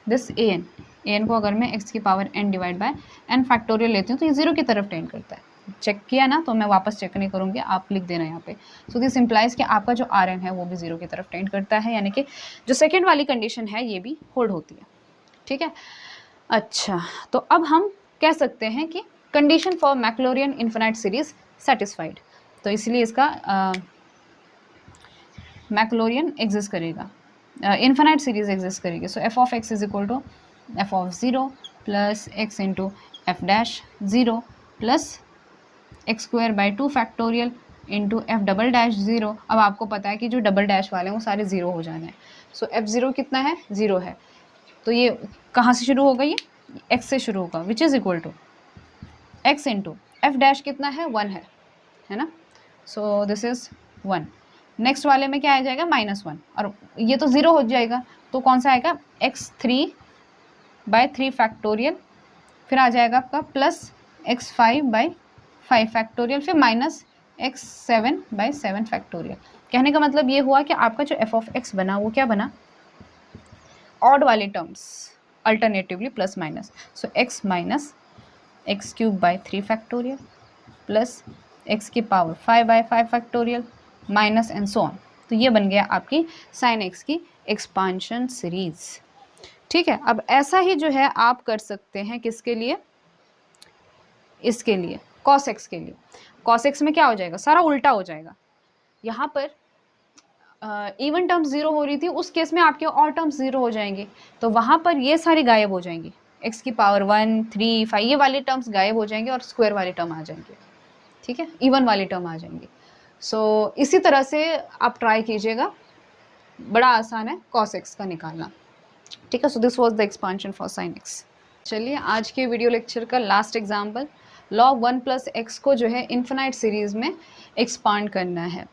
दिस ए एन को अगर मैं एक्स की power n divide by n factorial लेती हूँ तो ये 0 की तरफ टेंड करता है। चेक किया ना, तो मैं वापस चेक नहीं करूँगी, आप लिख देना यहाँ पे। सो दिस इम्प्लाइज कि आपका जो आर एन है वो भी 0 की तरफ टेंड करता है, यानी कि जो सेकेंड वाली कंडीशन है ये भी होल्ड होती है, ठीक है। अच्छा, तो अब हम कह सकते हैं कि condition for Maclaurin infinite series satisfied. तो इसलिए इसका मैक्लोरियन एग्जिस्ट करेगा, इन्फिनाइट सीरीज एग्जिस्ट करेगी। So F of x is equal to F of zero plus x into F dash zero plus x square by 2 factorial into F double dash zero. अब आपको पता है कि जो double dash वाले हैं वो सारे ज़ीरो हो जाने हैं। सो एफ ज़ीरो कितना है, ज़ीरो है। तो ये कहाँ से शुरू होगा, ये एक्स से शुरू होगा, which is equal to x into F dash कितना है, 1 है ना। So this is 1। नेक्स्ट वाले में क्या आ जाएगा, -1, और ये तो ज़ीरो हो जाएगा, तो कौन सा आएगा, x3/3 फैक्टोरियल, फिर आ जाएगा आपका प्लस x5/5 फैक्टोरियल, फिर माइनस x7/7 फैक्टोरियल। कहने का मतलब ये हुआ कि आपका जो f ऑफ x बना वो क्या बना, ऑड वाले टर्म्स अल्टरनेटिवली प्लस माइनस। सो x minus x³/3 factorial plus x की power 5/5 factorial minus and so on. तो ये बन गया आपकी साइन x की एक्सपांशन सीरीज। ठीक है, अब ऐसा ही जो है आप कर सकते हैं किसके लिए, इसके लिए cos x के लिए। cos x में क्या हो जाएगा, सारा उल्टा हो जाएगा। यहाँ पर इवन टर्म्स ज़ीरो हो रही थी, उस केस में आपके और टर्म्स ज़ीरो हो जाएंगे, तो वहाँ पर ये सारी गायब हो जाएंगी, x की पावर 1, 3, 5 ये वाले टर्म्स गायब हो जाएंगे और स्क्वायर वाले टर्म आ जाएंगे। ठीक है, इवन वाले टर्म आ जाएंगे। सो इसी तरह से आप ट्राई कीजिएगा, बड़ा आसान है cos x का निकालना। ठीक है, so this was the expansion for sin x। चलिए आज के वीडियो लेक्चर का last example, log 1 plus x को जो है इन्फिनाइट सीरीज़ में एक्सपांड करना है।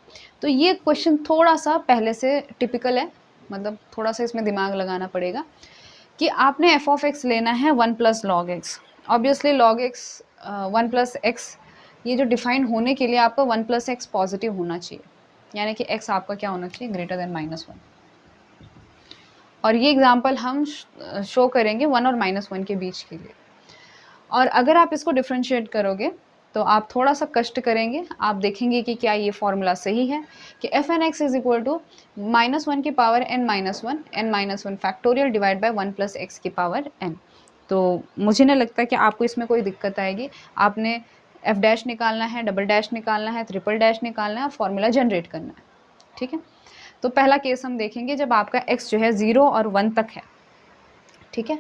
तो ये क्वेश्चन थोड़ा सा पहले से टिपिकल है, मतलब थोड़ा सा इसमें दिमाग लगाना पड़ेगा कि आपने एफ ऑफ एक्स लेना है 1 plus log x. Obviously log x 1 plus x ये जो डिफाइन होने के लिए आपका 1 प्लस एक्स पॉजिटिव होना चाहिए, यानी कि x आपका क्या होना चाहिए, ग्रेटर देन -1। और ये एग्जाम्पल हम शो करेंगे 1 और -1 के बीच के लिए। और अगर आप इसको डिफ्रेंशिएट करोगे तो आप थोड़ा सा कष्ट करेंगे, आप देखेंगे कि क्या ये फॉर्मूला सही है कि f n x is equal to -1 की power n-1 factorial divide by 1 plus x की पावर n। तो मुझे नहीं लगता कि आपको इसमें कोई दिक्कत आएगी। आपने एफ डैश निकालना है, डबल डैश निकालना है, ट्रिपल डैश निकालना है और फॉर्मूला जनरेट करना है। ठीक है, तो पहला केस हम देखेंगे जब आपका x जो है 0 और 1 तक है। ठीक है,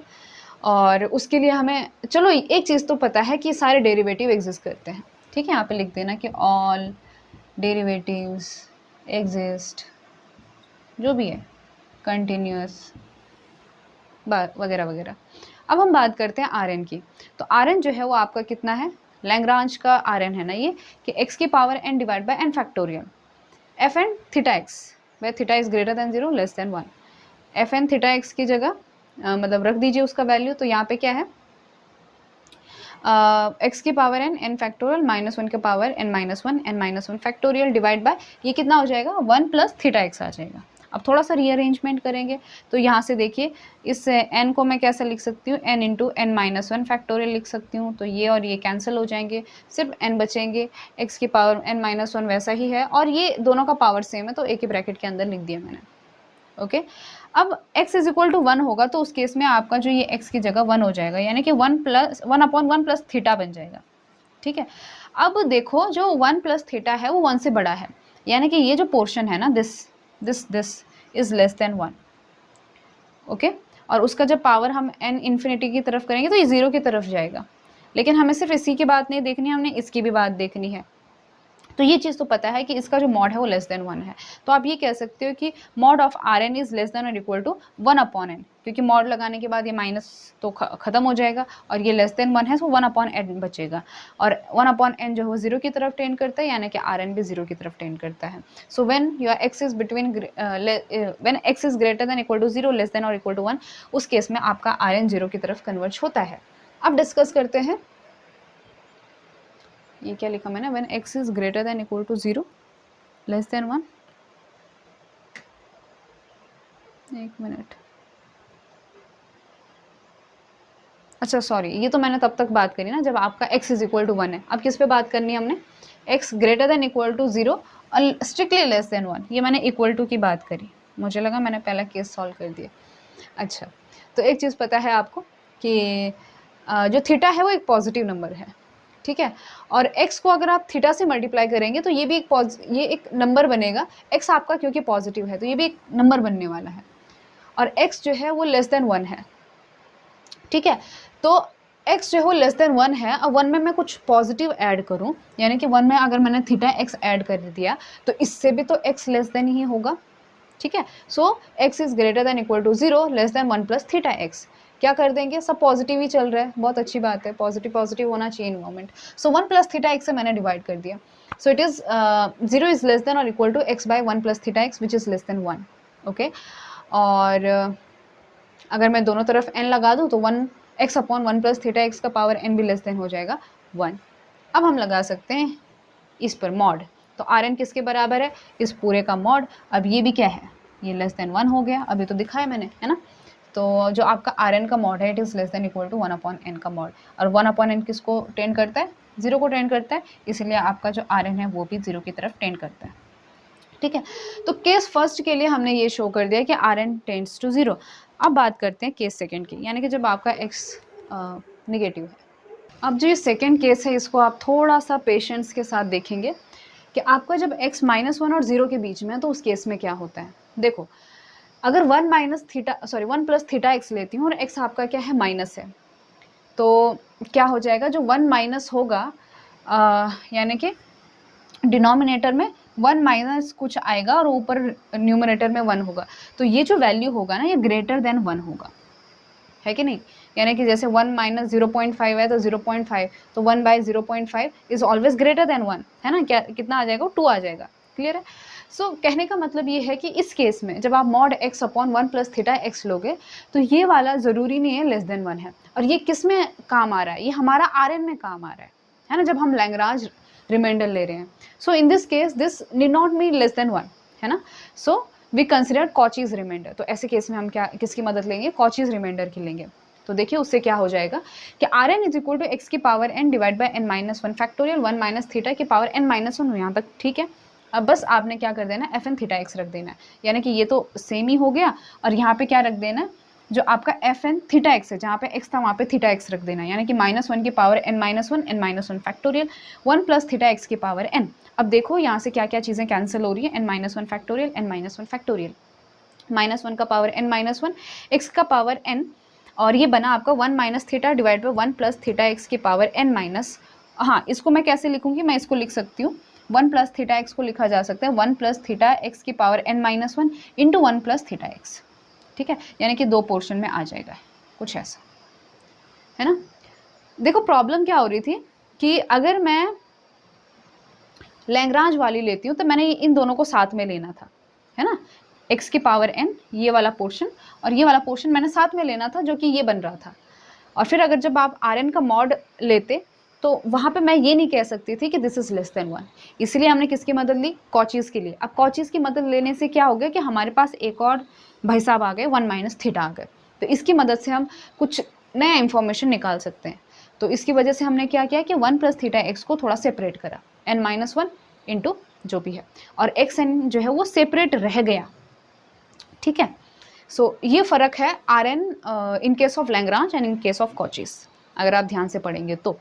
और उसके लिए हमें चलो एक चीज़ तो पता है कि सारे डेरिवेटिव एग्जिस्ट करते हैं। ठीक है, यहाँ पे लिख देना कि ऑल डेरिवेटिव्स एग्जिस्ट, जो भी है कंटिन्यूस वगैरह वगैरह। अब हम बात करते हैं आर एन की। तो आर एन जो है वो आपका कितना है, लैग्रांज का आर एन है ना ये, कि एक्स की power n divide by n factorial F N theta x, where theta is greater than 0 less than 1। F N theta x की जगह मतलब रख दीजिए उसका वैल्यू, तो यहाँ पे क्या है, एक्स की पावर n फैक्टोरियल -1 के power n-1 factorial divide bye ये कितना हो जाएगा, 1 प्लस थीटा एक्स आ जाएगा। अब थोड़ा सा रीअरेंजमेंट करेंगे तो यहाँ से देखिए इस n को मैं कैसे लिख सकती हूँ, n इंटू n-1 फैक्टोरियल लिख सकती हूँ, तो ये और ये कैंसिल हो जाएंगे, सिर्फ n बचेंगे, x की पावर n-1 वैसा ही है और ये दोनों का पावर सेम है तो एक ही ब्रैकेट के अंदर लिख दिया मैंने। ओके, अब x इज इक्वल टू 1 होगा तो उस केस में आपका जो ये x की जगह 1 हो जाएगा, यानी कि 1/1 प्लस थीटा बन जाएगा। ठीक है, अब देखो जो 1 प्लस थीटा है वो 1 से बड़ा है, यानी कि ये जो पोर्शन है ना this is less than 1। Okay, और उसका जब पावर हम n इन्फिनिटी की तरफ करेंगे तो ये 0 की तरफ जाएगा, लेकिन हमें सिर्फ इसी की बात नहीं देखनी है, हमने इसकी भी बात देखनी है। तो ये चीज़ तो पता है कि इसका जो मॉड है वो लेस देन 1 है, तो आप ये कह सकते हो कि mod of R N is less than और इक्वल टू 1/n, क्योंकि मॉड लगाने के बाद ये माइनस तो खत्म हो जाएगा और ये लेस देन 1 है, सो 1/n बचेगा, और 1/n जो है वो 0 की तरफ टेंड करता है, यानी कि आर एन भी 0 की तरफ टेंड करता है। So when your x is between when x is greater than equal to 0 less than और इक्वल टू 1, उस केस में आपका आर एन 0 की तरफ कन्वर्ज होता है। अब डिस्कस करते हैं, ये क्या लिखा मैंने, when x is greater than equal to 0 less than 1, एक मिनट, अच्छा सॉरी, ये तो मैंने तब तक बात करी ना जब आपका x इज इक्वल टू 1 है। अब किस पे बात करनी है हमने, x greater than equal to 0 और स्ट्रिक्टली लेस देन 1, ये मैंने इक्वल टू की बात करी, मुझे लगा मैंने पहला केस सॉल्व कर दिया। अच्छा, तो एक चीज़ पता है आपको कि जो थीटा है वो एक पॉजिटिव नंबर है, ठीक है। और x को अगर आप थीटा से मल्टीप्लाई करेंगे तो ये भी ये एक नंबर बनेगा, x आपका क्योंकि पॉजिटिव है तो ये भी एक नंबर बनने वाला है, और x जो है वो लेस देन 1 है, ठीक है। तो x जो है वो लेस देन 1 है। अब 1 में मैं कुछ पॉजिटिव ऐड करूं, यानी कि 1 में अगर मैंने थीटा x ऐड कर दिया तो इससे भी तो x लेस देन ही होगा, ठीक है। So x is greater than equal to 0 less than 1 plus theta x। क्या कर देंगे, सब पॉजिटिव ही चल रहा है, बहुत अच्छी बात है, पॉजिटिव पॉजिटिव होना चाहिए involvement. So 1 plus theta x से मैंने डिवाइड कर दिया, so it is 0 is less than और equal to x by 1 plus theta x which is less than 1, okay. और अगर मैं दोनों तरफ n लगा दूँ तो 1 x upon 1 plus theta x का पावर n भी लेस देन हो जाएगा 1। अब हम लगा सकते हैं इस पर मॉड, तो Rn किसके बराबर है, इस पूरे का मॉड। अब ये भी क्या है, ये लेस देन 1 हो गया, अभी तो दिखाया मैंने, है ना। तो जो आपका Rn का मॉड है it is less than equal to 1 upon n का मॉड, और 1 अपॉन n किसको टेंड करता है, 0 को टेंड करता है, इसलिए आपका जो Rn है वो भी 0 की तरफ टेंड करता है, ठीक है। तो केस फर्स्ट के लिए हमने ये शो कर दिया कि Rn टेंड्स टू 0। अब बात करते हैं केस सेकंड की, यानी कि जब आपका x नेगेटिव है। अब जो ये सेकंड केस है इसको आप थोड़ा सा पेशेंस के साथ देखेंगे कि आपका जब x -1 और 0 के बीच में है तो उस केस में क्या होता है। देखो, अगर 1 प्लस थीटा x लेती हूँ और x आपका क्या है, माइनस है, तो क्या हो जाएगा, जो 1 माइनस होगा यानी कि डिनोमिनेटर में 1 माइनस कुछ आएगा और ऊपर न्यूमरेटर में 1 होगा, तो ये जो वैल्यू होगा ना ये ग्रेटर देन 1 होगा, है कि नहीं। यानी कि जैसे 1 माइनस 0.5 है तो 0.5, तो 1 by 0.5 is always greater than 1, है ना। क्या कितना आ जाएगा, 2 आ जाएगा, क्लियर है। सो कहने का मतलब ये है कि इस केस में जब आप mod x upon 1 plus theta x लोगे तो ये वाला ज़रूरी नहीं है लेस देन 1 है, और ये किस में काम आ रहा है, ये हमारा Rn में काम आ रहा है ना, जब हम लैग्रांज रिमाइंडर ले रहे हैं। So in this case this need not mean less than 1, है ना। So we consider Cauchy's reminder, तो ऐसे केस में हम क्या किसकी मदद लेंगे, कॉचीज रिमाइंडर की लेंगे। तो देखिए उससे क्या हो जाएगा कि Rn is equal to X की power n divide by n minus 1 factorial 1 minus theta की पावर n माइनस 1, यहाँ तक ठीक है। अब बस आपने क्या कर देना, एफ एन थीटा एक्स रख देना है, यानी कि ये तो सेम ही हो गया, और यहाँ पे क्या रख देना है, जो आपका एफ एन थीटा एक्स है, जहाँ पे एक्स था वहाँ पे थीटा एक्स रख देना है, यानी कि -1 की power n minus 1 factorial 1 plus theta x की पावर n। अब देखो यहाँ से क्या क्या चीज़ें कैंसिल हो रही है, n minus 1 factorial n minus 1 factorial, -1 का पावर n माइनस 1 x का पावर n, और ये बना आपका 1 minus theta divide by 1 plus theta x की पावर n माइनस, हाँ इसको मैं कैसे लिखूंगी, मैं इसको लिख सकती हूँ 1 प्लस थीटा एक्स को लिखा जा सकता है 1 प्लस थीटा एक्स की power n minus 1 into 1 plus theta x, ठीक है, यानी कि 2 पोर्शन में आ जाएगा, कुछ ऐसा, है ना। देखो प्रॉब्लम क्या हो रही थी कि अगर मैं लैग्रांज वाली लेती हूँ तो मैंने इन दोनों को साथ में लेना था, है ना, x की पावर n ये वाला पोर्शन और ये वाला पोर्शन मैंने साथ में लेना था, जो कि ये बन रहा था। और फिर अगर जब आप Rn का मॉड लेते तो वहाँ पे मैं ये नहीं कह सकती थी कि दिस इज़ लेस देन 1, इसलिए हमने किसकी मदद ली, कॉचीज़ के लिए। अब कॉचीज़ की मदद लेने से क्या हो गया कि हमारे पास एक और भाई साहब आ गए, 1 माइनस थीटा आ गए, तो इसकी मदद से हम कुछ नया इन्फॉर्मेशन निकाल सकते हैं। तो इसकी वजह से हमने क्या किया कि 1 प्लस थीटा एक्स को थोड़ा सेपरेट करा, n माइनस 1 इंटू जो भी है, और एक्स एन जो है वो सेपरेट रह गया, ठीक है। सो ये फ़र्क है Rn in case of Lagrange and in case of Cauchy's, अगर आप ध्यान से पढ़ेंगे तो।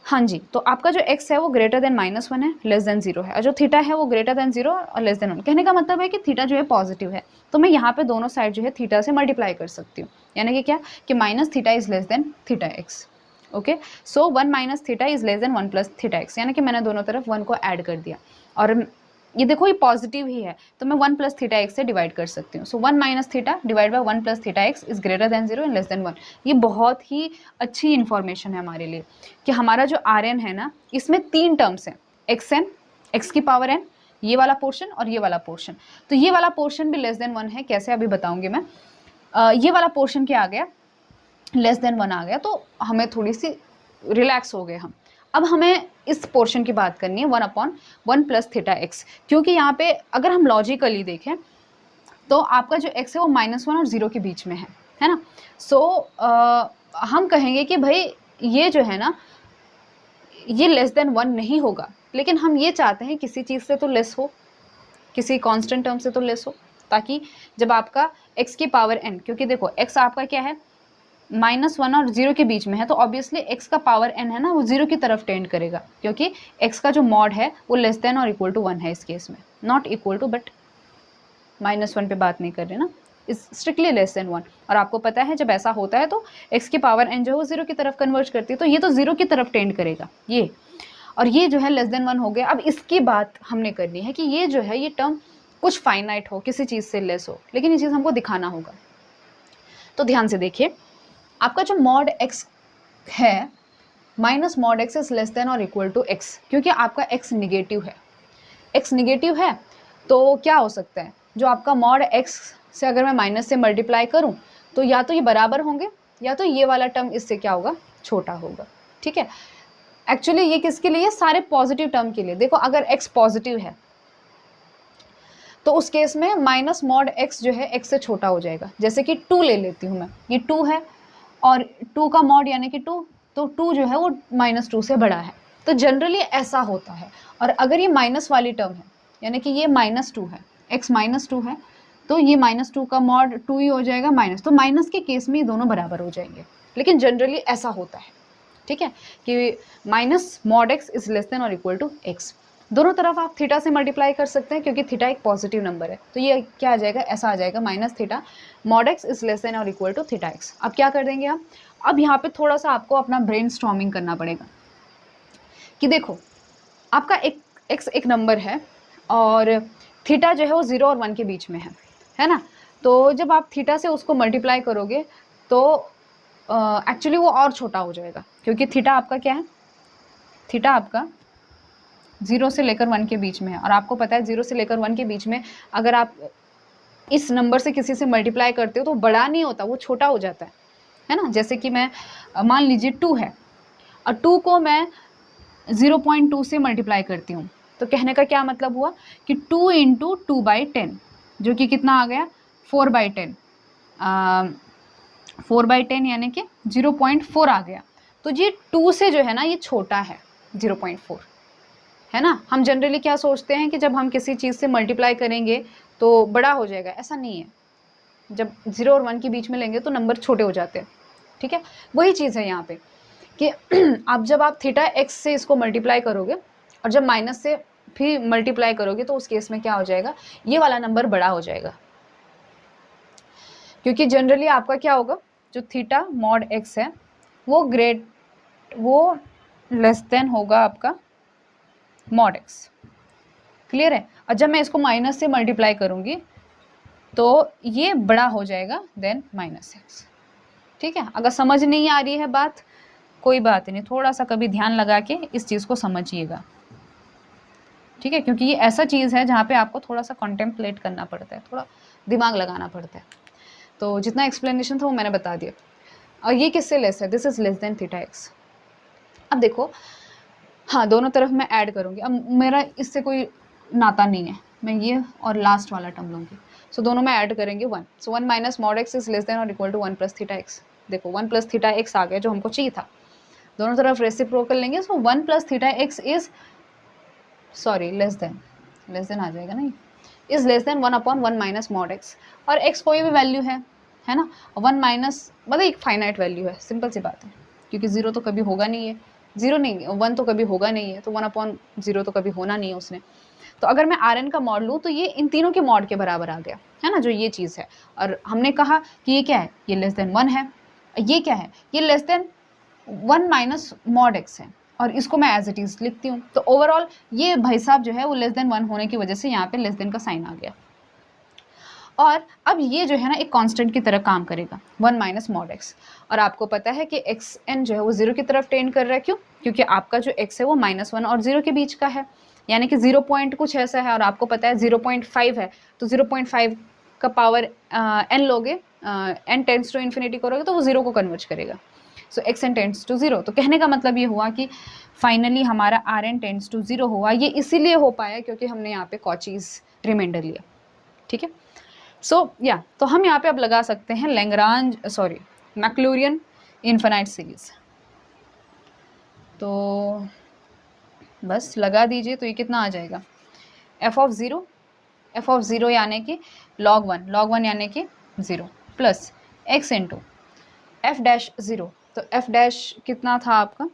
हाँ जी, तो आपका जो x है वो ग्रेटर देन -1 है, लेस देन 0 है, और जो थीटा है वो ग्रेटर देन 0 और लेस देन 1। कहने का मतलब है कि थीटा जो है पॉजिटिव है, तो मैं यहाँ पे दोनों साइड जो है थीटा से मल्टीप्लाई कर सकती हूँ, यानी कि क्या कि minus theta is less then theta x, okay. So 1 minus theta is less than 1 plus theta x, यानी कि मैंने दोनों तरफ 1 को ऐड कर दिया, और ये देखो ये पॉजिटिव ही है, तो मैं 1 प्लस थीटा एक्स से डिवाइड कर सकती हूँ। सो 1 minus theta divide by 1 plus theta x is greater than 0 and less than 1। ये बहुत ही अच्छी इन्फॉर्मेशन है हमारे लिए कि हमारा जो Rn है ना, इसमें 3 टर्म्स हैं, xn, x की पावर n, ये वाला पोर्शन और ये वाला पोर्शन। तो ये वाला पोर्शन भी लेस देन 1 है, कैसे अभी बताऊंगी मैं। ये वाला पोर्शन क्या आ गया, लेस देन 1 आ गया, तो हमें थोड़ी सी रिलैक्स हो गए हम। अब हमें इस पोर्शन की बात करनी है 1 अपॉन 1 प्लस थीटा एक्स, क्योंकि यहाँ पे अगर हम लॉजिकली देखें तो आपका जो x है वो -1 और 0 के बीच में है ना। सो हम कहेंगे कि भाई ये जो है ना ये लेस देन 1 नहीं होगा, लेकिन हम ये चाहते हैं किसी चीज़ से तो लेस हो, किसी कांस्टेंट टर्म से तो लेस हो, ताकि जब आपका x की पावर n, क्योंकि देखो x आपका क्या है -1 और 0 के बीच में है तो ऑब्वियसली x का पावर n है ना, वो 0 की तरफ टेंड करेगा, क्योंकि x का जो मॉड है वो लेस देन और इक्वल टू 1 है इस केस में, नॉट इक्वल टू, बट -1 पे बात नहीं कर रहे ना, इज स्ट्रिक्टली लेस देन 1। और आपको पता है जब ऐसा होता है तो x की पावर n जो है वो 0 की तरफ कन्वर्ज करती है, तो ये तो 0 की तरफ टेंड करेगा ये, और ये जो है लेस देन 1 हो गया। अब इसकी बात हमने करनी है कि ये जो है ये टर्म कुछ फाइनाइट हो, किसी चीज़ से लेस हो, लेकिन ये चीज़ हमको दिखाना होगा। तो ध्यान से देखिए, आपका जो मॉड x है minus mod x is less than और इक्वल टू x, क्योंकि आपका x निगेटिव है, x निगेटिव है तो क्या हो सकता है, जो आपका मॉड x से अगर मैं माइनस से मल्टीप्लाई करूं तो या तो ये बराबर होंगे या तो ये वाला टर्म इससे क्या होगा, छोटा होगा। ठीक है, एक्चुअली ये किसके लिए, सारे पॉजिटिव टर्म के लिए। देखो अगर x पॉजिटिव है तो उस केस में माइनस मॉड x जो है x से छोटा हो जाएगा। जैसे कि 2 ले लेती हूँ मैं, ये 2 है और 2 का मॉड यानी कि 2, तो 2 जो है वो -2 से बड़ा है, तो जनरली ऐसा होता है। और अगर ये माइनस वाली टर्म है यानी कि ये -2 है, x -2 है, तो ये -2 का मॉड 2 ही हो जाएगा माइनस, तो माइनस के केस में ये दोनों बराबर हो जाएंगे, लेकिन जनरली ऐसा होता है। ठीक है, कि minus mod x is less than और इक्वल टू x। दोनों तरफ आप थीटा से मल्टीप्लाई कर सकते हैं क्योंकि थीटा एक पॉजिटिव नंबर है, तो ये क्या आ जाएगा, ऐसा आ जाएगा minus theta mod x is less than और इक्वल टू थीटा x। अब क्या कर देंगे हम, अब यहाँ पे थोड़ा सा आपको अपना ब्रेन स्टॉर्मिंग करना पड़ेगा कि देखो आपका x एक नंबर है और थीटा जो है वो 0 और 1 के बीच में है ना, तो जब आप थीटा से उसको मल्टीप्लाई करोगे तो एक्चुअली वो और छोटा हो जाएगा, क्योंकि थीटा आपका क्या है, थीटा आपका 0 से लेकर 1 के बीच में है, और आपको पता है 0 से लेकर 1 के बीच में अगर आप इस नंबर से किसी से मल्टीप्लाई करते हो तो बड़ा नहीं होता, वो छोटा हो जाता है ना। जैसे कि मैं मान लीजिए 2 है और 2 को मैं 0.2 से मल्टीप्लाई करती हूँ, तो कहने का क्या मतलब हुआ कि 2 इंटू 2/10 जो कि कितना आ गया 4/10, 4/10 यानी कि 0.4 आ गया। तो ये 2 से जो है ना ये छोटा है 0.4, है ना। हम जनरली क्या सोचते हैं कि जब हम किसी चीज़ से मल्टीप्लाई करेंगे तो बड़ा हो जाएगा, ऐसा नहीं है। जब 0 और 1 के बीच में लेंगे तो नंबर छोटे हो जाते हैं। ठीक है, वही चीज़ है यहाँ पे कि आप जब आप थीटा x से इसको मल्टीप्लाई करोगे और जब माइनस से भी मल्टीप्लाई करोगे तो उस केस में क्या हो जाएगा, ये वाला नंबर बड़ा हो जाएगा, क्योंकि जनरली आपका क्या होगा, जो थीटा मॉड x है वो लेस देन होगा आपका मॉड x। क्लियर है। और जब मैं इसको माइनस से मल्टीप्लाई करूंगी तो ये बड़ा हो जाएगा देन -x। ठीक है, अगर समझ नहीं आ रही है बात कोई बात नहीं, थोड़ा सा कभी ध्यान लगा के इस चीज़ को समझिएगा। ठीक है, क्योंकि ये ऐसा चीज़ है जहाँ पे आपको थोड़ा सा कॉन्टेम्पलेट करना पड़ता है, थोड़ा दिमाग लगाना पड़ता है। तो जितना एक्सप्लेनेशन था वो मैंने बता दिया। और ये किससे लेस है, this is less then theta x। अब देखो हाँ, दोनों तरफ मैं ऐड करूँगी, अब मेरा इससे कोई नाता नहीं है, मैं ये और लास्ट वाला टर्म लूँगी, सो दोनों में ऐड करेंगे 1, so 1 minus mod x is less than और equal to 1 plus theta x। देखो 1 प्लस थीटा x आ गया जो हमको चाहिए था, दोनों तरफ रेसिप्रोकल लेंगे, so 1 plus theta x is sorry less than आ जाएगा नहीं, is less than 1/1 minus mod x। और x कोई भी वैल्यू है ना, 1 माइनस मतलब एक फाइनाइट वैल्यू है, सिंपल सी बात है, क्योंकि 0 तो कभी होगा नहीं है, 0 नहीं 1 तो कभी होगा नहीं है, तो 1/0 तो कभी होना नहीं है उसने। तो अगर मैं Rn का मॉड लूँ तो ये इन तीनों के मॉड के बराबर आ गया, है ना, जो ये चीज़ है। और हमने कहा कि ये क्या है, ये लेस देन 1 है, ये क्या है, ये less than 1 minus mod x है, और इसको मैं एज इट इज़ लिखती हूँ। तो ओवरऑल ये भाई साहब जो है वो लेस देन 1 होने की वजह से यहाँ पे लेस देन का साइन आ गया। और अब ये जो है ना एक कांस्टेंट की तरह काम करेगा 1 माइनस मॉड x। और आपको पता है कि xn जो है वो 0 की तरफ टेंड कर रहा है, क्यों, क्योंकि आपका जो x है वो -1 और 0 के बीच का है, यानी कि 0 पॉइंट कुछ ऐसा है, और आपको पता है 0.5 है, तो 0.5 का पावर n लोगे, n टेंड्स टू इन्फिनिटी करोगे तो वो 0 को कन्वर्ज करेगा, सो xn टेंड्स टू 0। तो कहने का मतलब ये हुआ कि फाइनली हमारा Rn टेंड्स टू 0 हुआ। ये इसीलिए हो पाया क्योंकि हमने यहाँ पे कॉचीज रिमाइंडर लिया। ठीक है, तो हम यहाँ पे अब लगा सकते हैं मैक्लूरियन इन्फिनाइट सीरीज। तो बस लगा दीजिए, तो ये कितना आ जाएगा, f ऑफ ज़ीरो यानी कि log 1 यानी कि 0 plus x into F dash 0, तो एफ डैश कितना था आपका,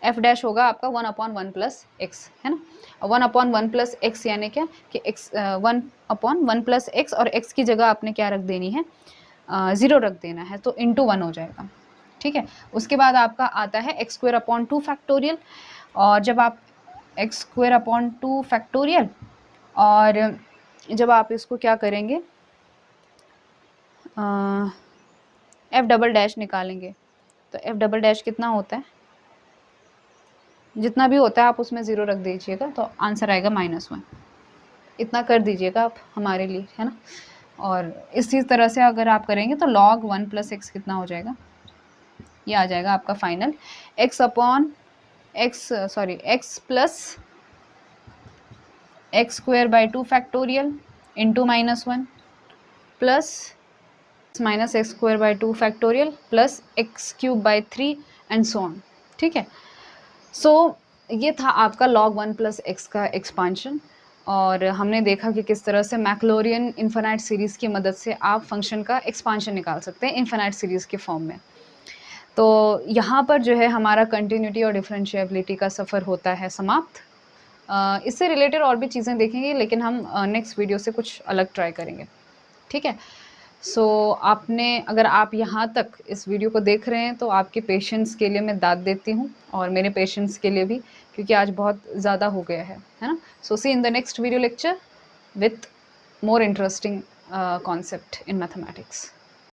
एफ डैश होगा आपका 1/1 प्लस एक्स, है ना। 1/1 प्लस एक्स यानी क्या कि एक्स 1/1 प्लस एक्स, और एक्स की जगह आपने क्या रख देनी है, 0 रख देना है, तो इंटू 1 हो जाएगा, ठीक है। उसके बाद आपका आता है एक्स स्क्वायर अपॉन 2 फैक्टोरियल, और जब आप एक्स स्क्वायर अपॉन 2 फैक्टोरियल, और जब आप इसको क्या करेंगे, एफ डबल डैश निकालेंगे, तो एफ डबल डैश कितना होता है, जितना भी होता है आप उसमें 0 रख दीजिएगा, तो आंसर आएगा -1। इतना कर दीजिएगा आप हमारे लिए, है ना। और इसी तरह से अगर आप करेंगे तो log 1 प्लस एक्स कितना हो जाएगा, ये आ जाएगा आपका final x upon x plus x square by 2 factorial into -1 plus minus x square by 2 factorial plus x cube by 3 and so on, ठीक है। सो ये था आपका log 1 प्लस एक्स का एक्सपांशन, और हमने देखा कि किस तरह से मैक्लोरियन इन्फिनाइट सीरीज़ की मदद से आप फंक्शन का एक्सपांशन निकाल सकते हैं इन्फिनाइट सीरीज़ के फॉर्म में। तो यहाँ पर जो है हमारा कंटिन्यूटी और डिफरेंशिएबिलिटी का सफ़र होता है समाप्त। इससे रिलेटेड और भी चीज़ें देखेंगे, लेकिन हम नेक्स्ट वीडियो से कुछ अलग ट्राई करेंगे, ठीक है। सो आपने, अगर आप यहाँ तक इस वीडियो को देख रहे हैं तो आपके पेशेंस के लिए मैं दाद देती हूँ, और मेरे पेशेंस के लिए भी, क्योंकि आज बहुत ज़्यादा हो गया है ना। So see in the next video lecture with more interesting concept in mathematics.